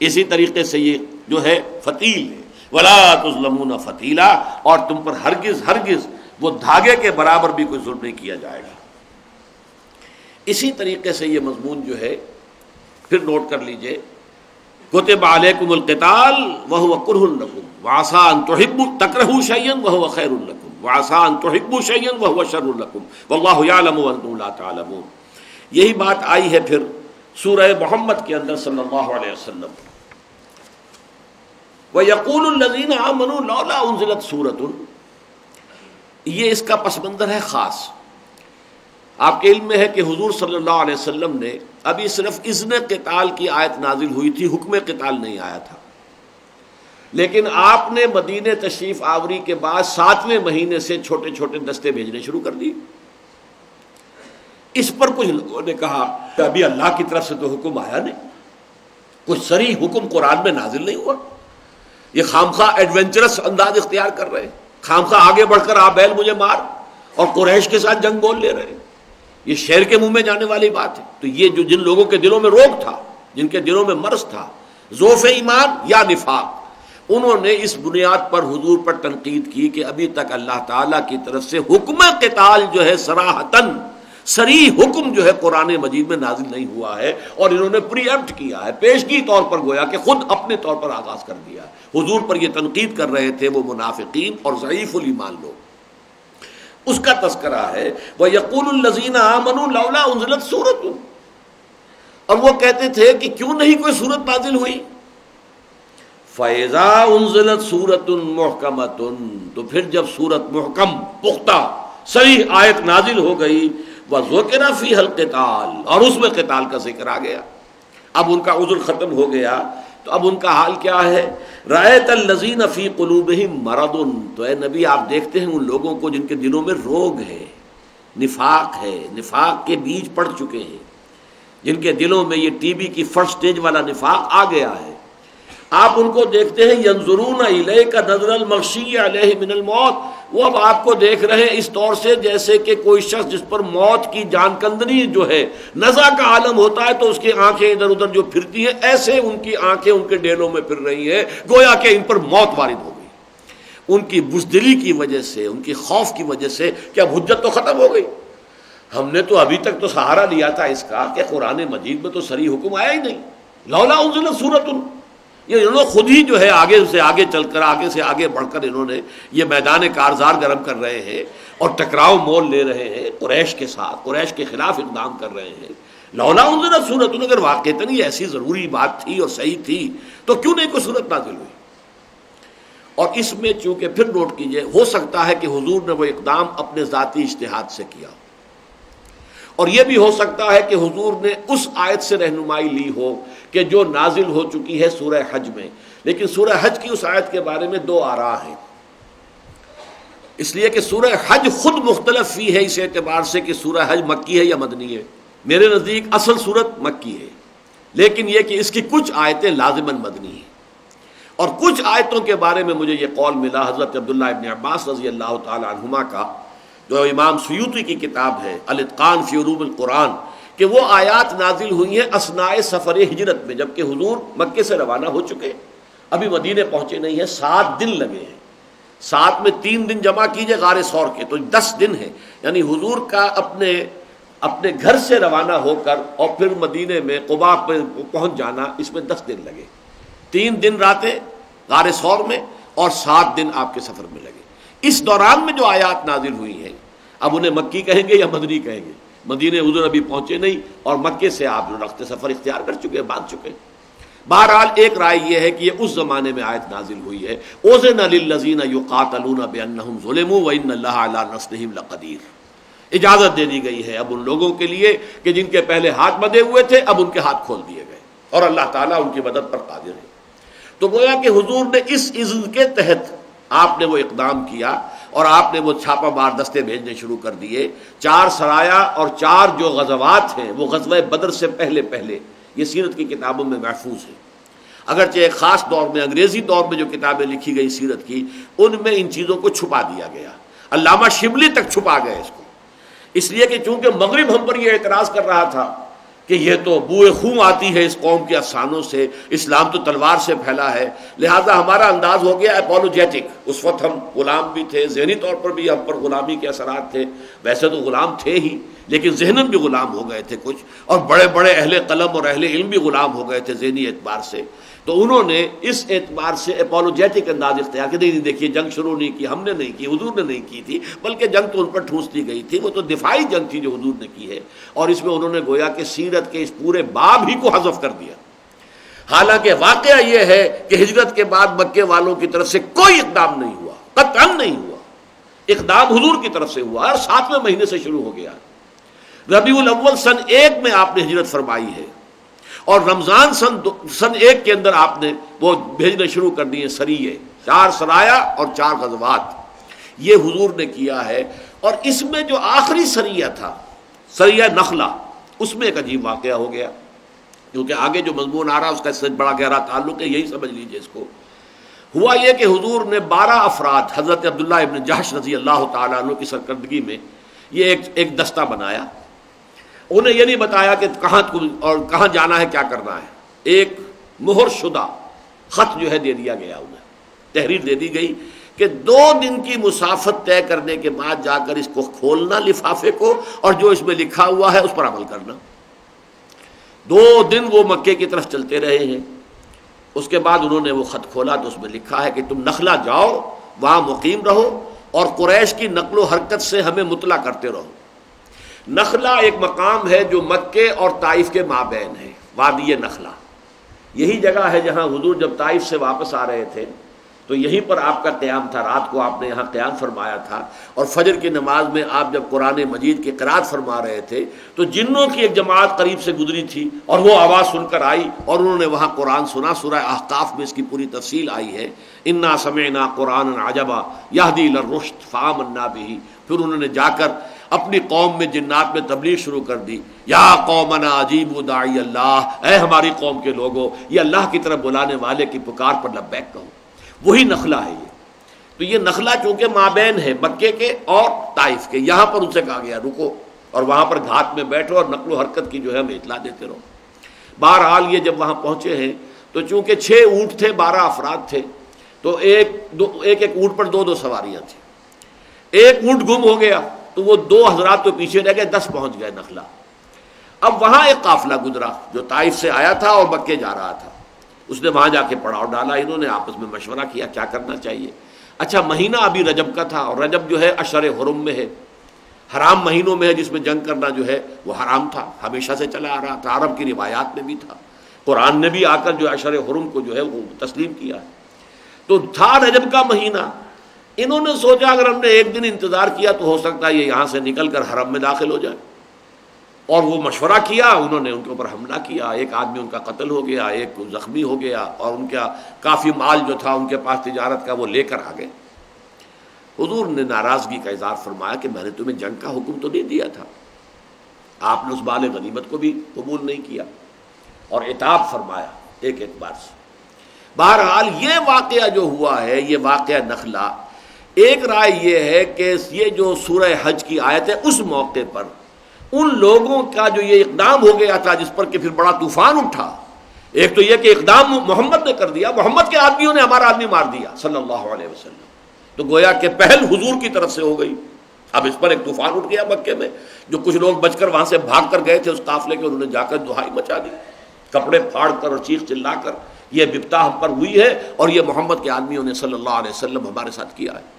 Speaker 2: اسی طریقے سے یہ جو ہے فتیل ہے، وَلَا تُظْلَمُونَ فَتِيلًا، اور تم پر ہرگز وہ دھاگے کے برابر بھی کوئی ظلم نہیں کیا جائے گا۔ اسی طریقے سے یہ مضمون جو ہے پھر نوٹ کر لیجئے، کتب علیکم القتال وہو کرہ لکم وعسى ان تحبوا تکرہوا شیئا وہو خیر لکم وعسى ان تحبوا شیئا وہو شر لکم واللہ یعلم وانتم لا تعلمون۔ یہی بات آئی ہے پھر سورہ محمد کے اندر صلی اللہ علیہ وسلم، وَيَقُولُ الَّذِينَ آمَنُوا لَوْلَا أُنزِلَتْ سُورَةٌ، یہ اس کا پس منظر ہے خاص۔ آپ کے علم میں ہے کہ حضور صلی اللہ علیہ وسلم نے ابھی صرف اذن قتال کی آیت نازل ہوئی تھی، حکم قتال نہیں آیا تھا، لیکن آپ نے مدینہ تشریف آوری کے بعد 7ویں مہینے سے چھوٹے چھوٹے دستے بھیجنے شروع کر دیے۔ اس پر کچھ لوگوں نے کہا کہ ابھی اللہ کی طرف سے تو حکم آیا نہیں، کچھ صریح حکم قرآن میں نازل نہیں ہوا، یہ خامخواہ ایڈونچرس انداز اختیار کر رہے ہیں، خامخواہ آگے بڑھ کر آ بیل مجھے مار، اور قریش کے ساتھ جنگ بول لے رہے ہیں، یہ شیر کے منہ میں جانے والی بات ہے۔ تو یہ جو جن لوگوں کے دلوں میں روگ تھا، جن کے دلوں میں مرض تھا، ضعف ایمان یا نفاق، انہوں نے اس بنیاد پر حضور پر تنقید کی کہ ابھی تک اللہ تعالیٰ کی طرف سے حکم قتال جو ہے صراحتاً صریح حکم جو ہے قرآن مجید میں نازل نہیں ہوا ہے، اور انہوں نے پری ایمپٹ کیا ہے، پیشگی طور پر گویا کہ خود اپنے طور پر آغاز کر دیا۔ حضور پر یہ تنقید کر رہے تھے وہ منافقین اور ضعیف الایمان لوگ۔ اس کا تذکرہ ہے وَيَقُولُ الَّذِينَ آمَنُوا لَوْلَا أُنزِلَتْ سُورَةٌ، اور وہ کہتے تھے کہ کیوں نہیں کوئی سورت نازل ہوئی۔ فَإِذَا أُنزِلَتْ سُورَةٌ مُحْكَمَةٌ، تو پھر جب سورت محکم پختہ صحیح آیت نازل ہو گئی، وَذُكِرَ فِيهَا الْقِتَالُ، اور اس میں قتال کا ذکر آ گیا، اب ان کا عذر ختم ہو گیا، تو اب ان کا حال کیا ہے؟ رَأَيْتَ الَّذِينَ فِي قُلُوبِهِم مَرَضٌ، تو اے نبی آپ دیکھتے ہیں ان لوگوں کو جن کے دلوں میں روگ ہے، نفاق ہے، نفاق کے بیج پڑ چکے ہیں، جن کے دلوں میں یہ ٹی بی کی فرسٹ سٹیج والا نفاق آ گیا ہے۔ آپ ان کو دیکھتے ہیں ينظرون الیک نظر المغشی علیہ من الموت، وہ اب آپ کو دیکھ رہے ہیں اس طور سے جیسے کہ کوئی شخص جس پر موت کی جان کندنی جو ہے نزع کا عالم ہوتا ہے تو اس کی آنکھیں ادھر ادھر جو پھرتی ہیں، ایسے ان کی آنکھیں ان کے ڈیلوں میں پھر رہی ہیں، گویا کہ ان پر موت وارد ہو گئی، ان کی بزدلی کی وجہ سے، ان کی خوف کی وجہ سے کہ اب حجت تو ختم ہو گئی، ہم نے تو ابھی تک تو سہارا لیا تھا اس کا کہ قرآن مجید میں تو صریح حکم آیا ہی نہیں، لولا انزلت سورۃ، یہ انہوں نے خود ہی جو ہے آگے سے آگے چل کر، آگے سے آگے بڑھ کر انہوں نے یہ میدان کارزار گرم کر رہے ہیں اور ٹکراؤ مول لے رہے ہیں قریش کے ساتھ، قریش کے خلاف اقدام کر رہے ہیں۔ لولا انزلت سورۃ، اگر واقعتاً یہ ایسی ضروری بات تھی اور صحیح تھی تو کیوں نہیں کوئی صورت نازل ہوئی؟ اور اس میں چونکہ پھر نوٹ کیجئے، ہو سکتا ہے کہ حضور نے وہ اقدام اپنے ذاتی اجتہاد سے کیا، اور یہ بھی ہو سکتا ہے کہ حضور نے اس آیت سے رہنمائی لی ہو کہ جو نازل ہو چکی ہے سورہ حج میں، لیکن سورہ حج کی اس آیت کے بارے میں دو آراء ہیں، اس لیے کہ سورہ حج خود مختلف فی ہے اس اعتبار سے کہ سورہ حج مکی ہے یا مدنی ہے۔ میرے نزدیک اصل صورت مکی ہے، لیکن یہ کہ اس کی کچھ آیتیں لازماً مدنی ہیں، اور کچھ آیتوں کے بارے میں مجھے یہ قول ملا حضرت عبداللہ ابن عباس رضی اللہ تعالی عنہما کا، جو امام سیوطی کی کتاب ہے الاتقان فی علوم القرآن، کہ وہ آیات نازل ہوئی ہیں اثناء سفر ہجرت میں، جبکہ حضور مکے سے روانہ ہو چکے، ابھی مدینے پہنچے نہیں ہیں، 7 دن لگے ہیں، 7 میں 3 دن جمع کیجئے غار ثور کے تو 10 دن ہیں، یعنی حضور کا اپنے گھر سے روانہ ہو کر اور پھر مدینے میں قباء پہ پہنچ جانا، اس میں 10 دن لگے، 3 دن راتیں غار ثور میں اور 7 دن آپ کے سفر میں لگے۔ اس دوران میں جو آیات نازل ہوئی ہیں، اب انہیں مکی کہیں گے یا مدنی کہیں گے؟ مدینے حضور ابھی پہنچے نہیں اور مکے سے آپ رخت سفر اختیار کر چکے، باندھ چکے۔ بہرحال ایک رائے یہ ہے کہ یہ اس زمانے میں آیت نازل ہوئی ہے، اُذِنَ لِلَّذِينَ يُقَاتَلُونَ بِأَنَّهُمْ ظُلِمُوا وَإِنَّ اللَّهَ عَلَىٰ نَصْرِهِمْ لَقَدِيرٌ، اجازت دے دی گئی ہے اب ان لوگوں کے لیے کہ جن کے پہلے ہاتھ بندھے ہوئے تھے اب ان کے ہاتھ کھول دیے گئے اور اللہ تعالیٰ ان کی مدد پر قادر ہے۔ تو گویا کہ حضور نے اس اذن کے تحت آپ نے وہ اقدام کیا اور آپ نے وہ چھاپا مار دستے بھیجنے شروع کر دیے۔ 4 سرایا اور 4 جو غزوات ہیں وہ غزوہ بدر سے پہلے یہ سیرت کی کتابوں میں محفوظ ہے، اگرچہ ایک خاص دور میں انگریزی دور میں جو کتابیں لکھی گئی سیرت کی ان میں ان چیزوں کو چھپا دیا گیا، علامہ شبلی تک چھپا گئے اس کو، اس لیے کہ چونکہ مغرب ہم پر یہ اعتراض کر رہا تھا کہ یہ تو بوئے خون آتی ہے اس قوم کے افسانوں سے، اسلام تو تلوار سے پھیلا ہے، لہذا ہمارا انداز ہو گیا اپولوجیٹک۔ اس وقت ہم غلام بھی تھے، ذہنی طور پر بھی ہم پر غلامی کے اثرات تھے، ویسے تو غلام تھے ہی لیکن ذہناً بھی غلام ہو گئے تھے کچھ، اور بڑے بڑے اہل قلم اور اہل علم بھی غلام ہو گئے تھے ذہنی اعتبار سے، تو انہوں نے اس اعتبار سے اپولوجیٹک انداز اختیار کیا، نہیں دیکھیے جنگ شروع نہیں کی، ہم نے نہیں کی، حضور نے نہیں کی تھی، بلکہ جنگ تو ان پر ٹھونس دی گئی تھی، وہ تو دفاعی جنگ تھی جو حضور نے کی ہے، اور اس میں انہوں نے گویا کہ سیرت کے اس پورے باب ہی کو حذف کر دیا۔ حالانکہ واقعہ یہ ہے کہ ہجرت کے بعد مکے والوں کی طرف سے کوئی اقدام نہیں ہوا، قطعاً نہیں ہوا، اقدام حضور کی طرف سے ہوا اور 7ویں مہینے سے شروع ہو گیا۔ ربیع الاول سن 1 میں آپ نے ہجرت فرمائی ہے، اور رمضان سن 1 کے اندر آپ نے وہ بھیجنے شروع کر دیے سریے، 4 سرایا اور 4 غزوات یہ حضور نے کیا ہے۔ اور اس میں جو آخری سریہ تھا، سریہ نخلہ، اس میں ایک عجیب واقعہ ہو گیا، کیونکہ آگے جو مضمون آ رہا ہے اس کا اس سے بڑا گہرا تعلق ہے، یہی سمجھ لیجئے اس کو۔ ہوا یہ کہ حضور نے 12 افراد حضرت عبداللہ ابن جحش رضی اللہ تعالیٰ عنہ کی سرکردگی میں یہ ایک دستہ بنایا، انہیں یہ نہیں بتایا کہ کہاں جانا ہے، کیا کرنا ہے، ایک مہر شدہ خط جو ہے دے دیا گیا، انہیں تحریر دے دی گئی کہ 2 دن کی مسافت طے کرنے کے بعد جا کر اس کو کھولنا لفافے کو، اور جو اس میں لکھا ہوا ہے اس پر عمل کرنا۔ 2 دن وہ مکے کی طرف چلتے رہے ہیں، اس کے بعد انہوں نے وہ خط کھولا تو اس میں لکھا ہے کہ تم نخلا جاؤ، وہاں مقیم رہو اور قریش کی نقل و حرکت سے ہمیں مطلع کرتے رہو۔ نخلا ایک مقام ہے جو مکے اور طائف کے مابین ہے، وادی نخلا، یہی جگہ ہے جہاں حضور جب طائف سے واپس آ رہے تھے تو یہیں پر آپ کا قیام تھا، رات کو آپ نے یہاں قیام فرمایا تھا، اور فجر کی نماز میں آپ جب قرآن مجید کی قرات فرما رہے تھے تو جنوں کی ایک جماعت قریب سے گزری تھی اور وہ آواز سن کر آئی اور انہوں نے وہاں قرآن سنا۔ سورہ احقاف میں اس کی پوری تفصیل آئی ہے، انا سمعنا قرآنا عجبا یہدی الی الرشد فآمنا بہ۔ پھر انہوں نے جا کر اپنی قوم میں جنات میں تبلیغ شروع کر دی، یا قومنا اجیبوا داعی اللہ، اے ہماری قوم کے لوگوں یہ اللہ کی طرف بلانے والے کی پکار پر لبیک کہو۔ وہی نخلا ہے یہ۔ تو یہ نخلا چونکہ مابین ہے مکے کے اور طائف کے، یہاں پر ان سے کہا گیا رکو اور وہاں پر گھات میں بیٹھو اور نقل و حرکت کی جو ہے ہمیں اطلاع دیتے رہو۔ بہرحال یہ جب وہاں پہنچے ہیں تو چونکہ 6 اونٹ تھے، 12 افراد تھے، تو ایک اونٹ پر 2 سواریاں تھیں۔ ایک اونٹ گم ہو گیا تو وہ 2 حضرات تو پیچھے رہ گئے، 10 پہنچ گئے نخلا۔ اب وہاں ایک قافلہ گزرا جو طائف سے آیا تھا اور مکے جا رہا تھا، اس نے وہاں جا کے پڑاؤ ڈالا، انہوں نے آپس میں مشورہ کیا کیا کرنا چاہیے۔ اچھا مہینہ ابھی رجب کا تھا، اور رجب جو ہے اشہر حرم میں ہے، حرام مہینوں میں ہے، جس میں جنگ کرنا جو ہے وہ حرام تھا، ہمیشہ سے چلا آ رہا تھا، عرب کی روایات میں بھی تھا، قرآن نے بھی آ کر جو اشہر حرم کو جو ہے وہ تسلیم کیا ہے۔ تو تھا رجب کا مہینہ، انہوں نے سوچا اگر ہم نے 1 دن انتظار کیا تو ہو سکتا ہے یہ یہاں سے نکل کر حرم میں داخل ہو جائے، اور وہ مشورہ کیا، انہوں نے ان کے اوپر حملہ کیا، ایک آدمی ان کا قتل ہو گیا، ایک زخمی ہو گیا، اور ان کا کافی مال جو تھا ان کے پاس تجارت کا وہ لے کر آ گئے۔ حضور نے ناراضگی کا اظہار فرمایا کہ میں نے تمہیں جنگ کا حکم تو نہیں دیا تھا، آپ نے اس مال غنیمت کو بھی قبول نہیں کیا، اور عتاب فرمایا ایک اعتبار سے۔ بہرحال یہ واقعہ جو ہوا ہے، یہ واقعہ نخلا، ایک رائے یہ ہے کہ یہ جو سورہ حج کی آیت ہے اس موقع پر ان لوگوں کا جو یہ اقدام ہو گیا تھا جس پر کہ پھر بڑا طوفان اٹھا، ایک تو یہ کہ اقدام محمد نے کر دیا، محمد کے آدمیوں نے ہمارا آدمی مار دیا صلی اللہ علیہ وسلم، تو گویا کہ پہل حضور کی طرف سے ہو گئی۔ اب اس پر ایک طوفان اٹھ گیا مکے میں، جو کچھ لوگ بچ کر وہاں سے بھاگ کر گئے تھے اس قافلے کے، انہوں نے جا کر دہائی مچا دی، کپڑے پھاڑ کر اور چیخ چلا کر یہ بپتا ہم پر ہوئی ہے اور یہ محمد کے آدمیوں نے صلی اللہ علیہ وسلم ہمارے ساتھ کیا ہے۔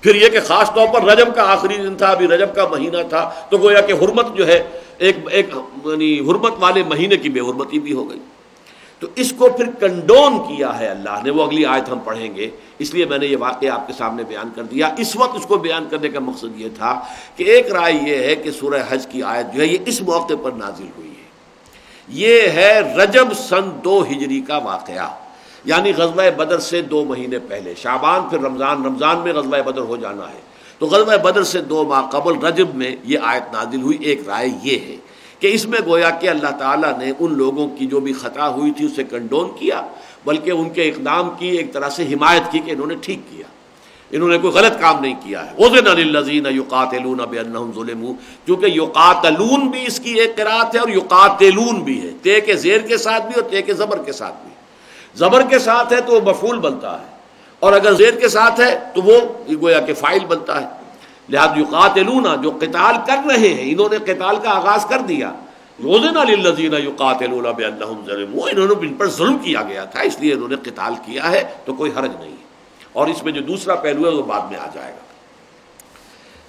Speaker 2: پھر یہ کہ خاص طور پر رجب کا آخری دن تھا، ابھی رجب کا مہینہ تھا، تو گویا کہ حرمت جو ہے ایک یعنی حرمت والے مہینے کی بے حرمتی بھی ہو گئی۔ تو اس کو پھر کنڈون کیا ہے اللہ نے، وہ اگلی آیت ہم پڑھیں گے، اس لیے میں نے یہ واقعہ آپ کے سامنے بیان کر دیا۔ اس وقت اس کو بیان کرنے کا مقصد یہ تھا کہ ایک رائے یہ ہے کہ سورہ حج کی آیت جو ہے یہ اس موقع پر نازل ہوئی ہے، یہ ہے رجب سن 2 ہجری کا واقعہ، یعنی غزوہ بدر سے 2 مہینے پہلے، شعبان پھر رمضان، رمضان میں غزوہ بدر ہو جانا ہے، تو غزوہ بدر سے 2 ماہ قبل رجب میں یہ آیت نازل ہوئی۔ ایک رائے یہ ہے کہ اس میں گویا کہ اللہ تعالیٰ نے ان لوگوں کی جو بھی خطا ہوئی تھی اسے کنڈون کیا، بلکہ ان کے اقدام کی ایک طرح سے حمایت کی کہ انہوں نے ٹھیک کیا، انہوں نے کوئی غلط کام نہیں کیا ہے۔ اذن للذین یقاتلون بانہم ظلموا، کیونکہ یقاتلون بھی اس کی ایک قرات ہے اور یقاتلون بھی ہے، تے کے زیر کے ساتھ بھی اور تے کے زبر کے ساتھ بھی۔ زبر کے ساتھ ہے تو وہ مفعول بنتا ہے، اور اگر زیر کے ساتھ ہے تو وہ گویا کہ فاعل بنتا ہے۔ لہذا یقاتلون، جو قتال کر رہے ہیں، انہوں نے قتال کا آغاز کر دیا۔ اذن للذین یقاتلون بانہم ظلموا، انہوں نے ان پر ظلم کیا گیا تھا اس لیے انہوں نے قتال کیا ہے، تو کوئی حرج نہیں ہے۔ اور اس میں جو دوسرا پہلو ہے وہ بعد میں آ جائے گا۔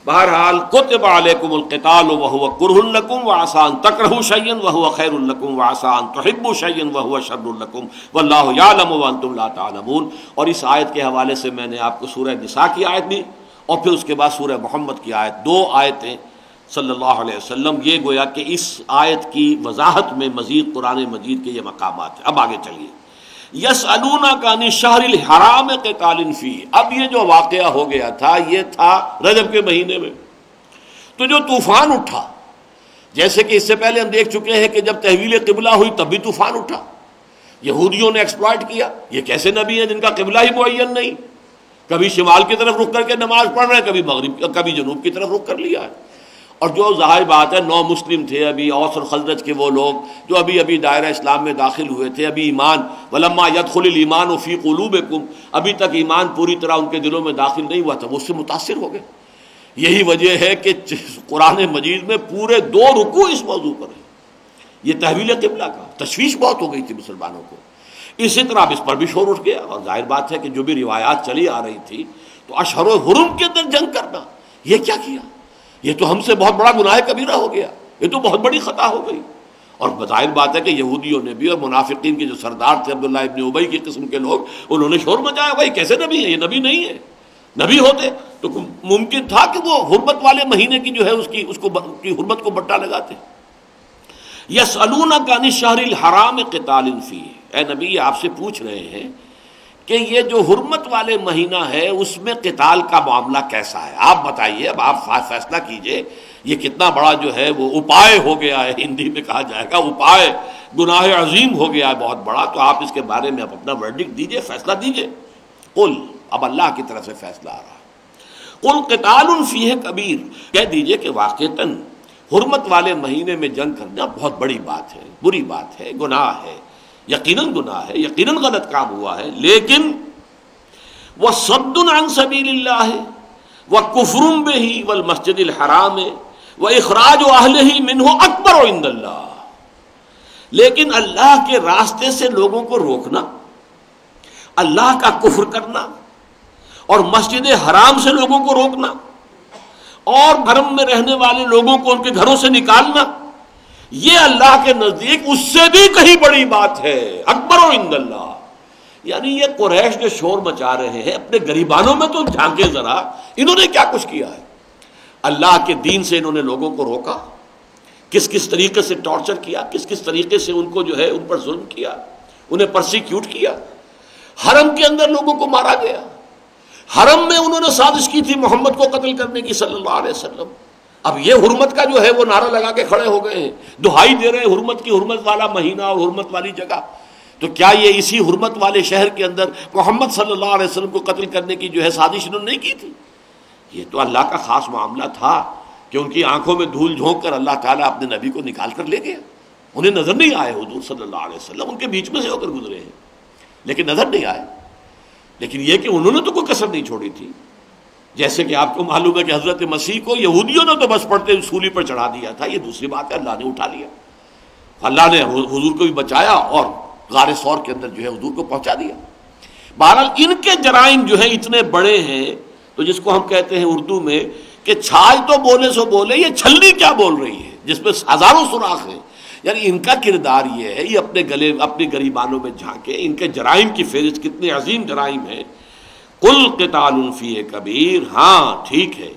Speaker 2: بہرحال کتب علیکم القتال وہو کرہ لکم وعسى ان تکرہوا شیئا وہو خیر لکم وعسى ان تحبوا شیئا وہو شر لکم واللہ یعلم وانتم لا تعلمون۔ اور اس آیت کے حوالے سے میں نے آپ کو سورہ نساء کی آیت بھی اور پھر اس کے بعد سورہ محمد کی آیت، 2 آیتیں صلی اللہ علیہ وسلم، یہ گویا کہ اس آیت کی وضاحت میں مزید قرآن مجید کے یہ مقامات ہیں۔ اب آگے چلیے، یسألونک عن الشہر الحرام قتال فیہ، اب یہ جو واقعہ ہو گیا تھا یہ تھا رجب کے مہینے میں، تو جو طوفان اٹھا، جیسے کہ اس سے پہلے ہم دیکھ چکے ہیں کہ جب تحویل قبلہ ہوئی تب بھی طوفان اٹھا، یہودیوں نے ایکسپلائٹ کیا، یہ کیسے نبی ہیں جن کا قبلہ ہی معین نہیں، کبھی شمال کی طرف رخ کر کے نماز پڑھ رہے ہیں، کبھی مغرب، کبھی جنوب کی طرف رخ کر لیا ہے۔ اور جو ظاہر بات ہے 9 مسلم تھے ابھی، اوس اور خزرج کے وہ لوگ جو ابھی دائرہ اسلام میں داخل ہوئے تھے، ابھی ایمان ولما يدخل الایمان فی قلوبکم، ابھی تک ایمان پوری طرح ان کے دلوں میں داخل نہیں ہوا تھا، وہ اس سے متاثر ہو گئے۔ یہی وجہ ہے کہ قرآن مجید میں پورے 2 رکوع اس موضوع پر ہیں، یہ تحویل قبلہ کا، تشویش بہت ہو گئی تھی مسلمانوں کو۔ اسی طرح اب اس پر بھی شور اٹھ گیا، اور ظاہر بات ہے کہ جو بھی روایات چلی آ رہی تھی، تو اشہر و حرم کے اندر جنگ کرنا، یہ کیا کیا؟ یہ تو ہم سے بہت بڑا گناہ کبیرہ ہو گیا، یہ تو بہت بڑی خطا ہو گئی۔ اور بظاہر بات ہے کہ یہودیوں نے بھی اور منافقین کے جو سردار تھے عبداللہ ابن ابی کی قسم کے لوگ، انہوں نے شور مچایا، بھائی کیسے نبی ہے، یہ نبی نہیں ہے۔ نبی ہوتے تو ممکن تھا کہ وہ حرمت والے مہینے کی جو ہے اس کی حرمت کو بٹا لگاتے۔ یسألونک عن الشہر الحرام قتال فیہ، اے نبی آپ سے پوچھ رہے ہیں کہ یہ جو حرمت والے مہینہ ہے اس میں قتال کا معاملہ کیسا ہے، آپ بتائیے، اب آپ فیصلہ کیجئے۔ یہ کتنا بڑا جو ہے وہ اپائے ہو گیا ہے، ہندی میں کہا جائے گا اپائے، گناہ عظیم ہو گیا ہے بہت بڑا، تو آپ اس کے بارے میں اپنا ورڈکٹ دیجئے، فیصلہ دیجئے۔ قل، اب اللہ کی طرف سے فیصلہ آ رہا ہے، قل قتال فیہ کبیر، کہہ دیجئے کہ واقعتاً حرمت والے مہینے میں جنگ کرنا بہت بڑی بات ہے، بری بات ہے، گناہ ہے، یقیناً گناہ ہے، یقیناً غلط کام ہوا ہے، لیکن وَصَدٌّ عَن سَبِيلِ اللَّهِ وَكُفْرٌ بِهِ وَالْمَسْجِدِ الْحَرَامِ وَإِخْرَاجُ أَهْلِهِ مِنْهُ أَكْبَرُ عِندَ اللَّهِ، لیکن اللہ کے راستے سے لوگوں کو روکنا، اللہ کا کفر کرنا اور مسجد حرام سے لوگوں کو روکنا اور حرم میں رہنے والے لوگوں کو ان کے گھروں سے نکالنا، یہ اللہ کے نزدیک اس سے بھی کہیں بڑی بات ہے، اکبر عند اللہ۔ یعنی یہ قریش جو شور مچا رہے ہیں، اپنے گریبانوں میں تو جھانکے ذرا، انہوں نے کیا کچھ کیا ہے؟ اللہ کے دین سے انہوں نے لوگوں کو روکا، کس کس طریقے سے ٹارچر کیا، کس کس طریقے سے ان کو جو ہے ان پر ظلم کیا، انہیں پرسیکیوٹ کیا۔ حرم کے اندر لوگوں کو مارا گیا، حرم میں انہوں نے سازش کی تھی محمد کو قتل کرنے کی صلی اللہ علیہ وسلم۔ اب یہ حرمت کا جو ہے وہ نعرہ لگا کے کھڑے ہو گئے ہیں، دہائی دے رہے ہیں حرمت کی، حرمت والا مہینہ اور حرمت والی جگہ، تو کیا یہ اسی حرمت والے شہر کے اندر محمد صلی اللہ علیہ وسلم کو قتل کرنے کی جو ہے سازش انہوں نے نہیں کی تھی؟ یہ تو اللہ کا خاص معاملہ تھا کہ ان کی آنکھوں میں دھول جھونک کر اللہ تعالیٰ اپنے نبی کو نکال کر لے گیا، انہیں نظر نہیں آئے حضور صلی اللہ علیہ وسلم، ان کے بیچ میں سے ہو کر گزرے ہیں لیکن نظر نہیں آئے۔ لیکن یہ کہ انہوں نے تو کوئی کسر نہیں چھوڑی تھی، جیسے کہ آپ کو معلوم ہے کہ حضرت مسیح کو یہودیوں نے تو بس پڑتے سولی پر چڑھا دیا تھا، یہ دوسری بات ہے اللہ نے اٹھا لیا، اللہ نے حضور کو بھی بچایا اور غار ثور کے اندر جو ہے حضور کو پہنچا دیا۔ بہرحال ان کے جرائم جو ہیں اتنے بڑے ہیں، تو جس کو ہم کہتے ہیں اردو میں کہ چھاج تو بولے سو بولے، یہ چھلنی کیا بول رہی ہے جس میں ہزاروں سوراخ ہیں، یعنی ان کا کردار یہ ہے، یہ اپنے گریبانوں میں جھانکے، ان کے جرائم کی فہرست کتنے عظیم جرائم ہیں۔ قل قتال فیہ کبیر، ہاں ٹھیک ہے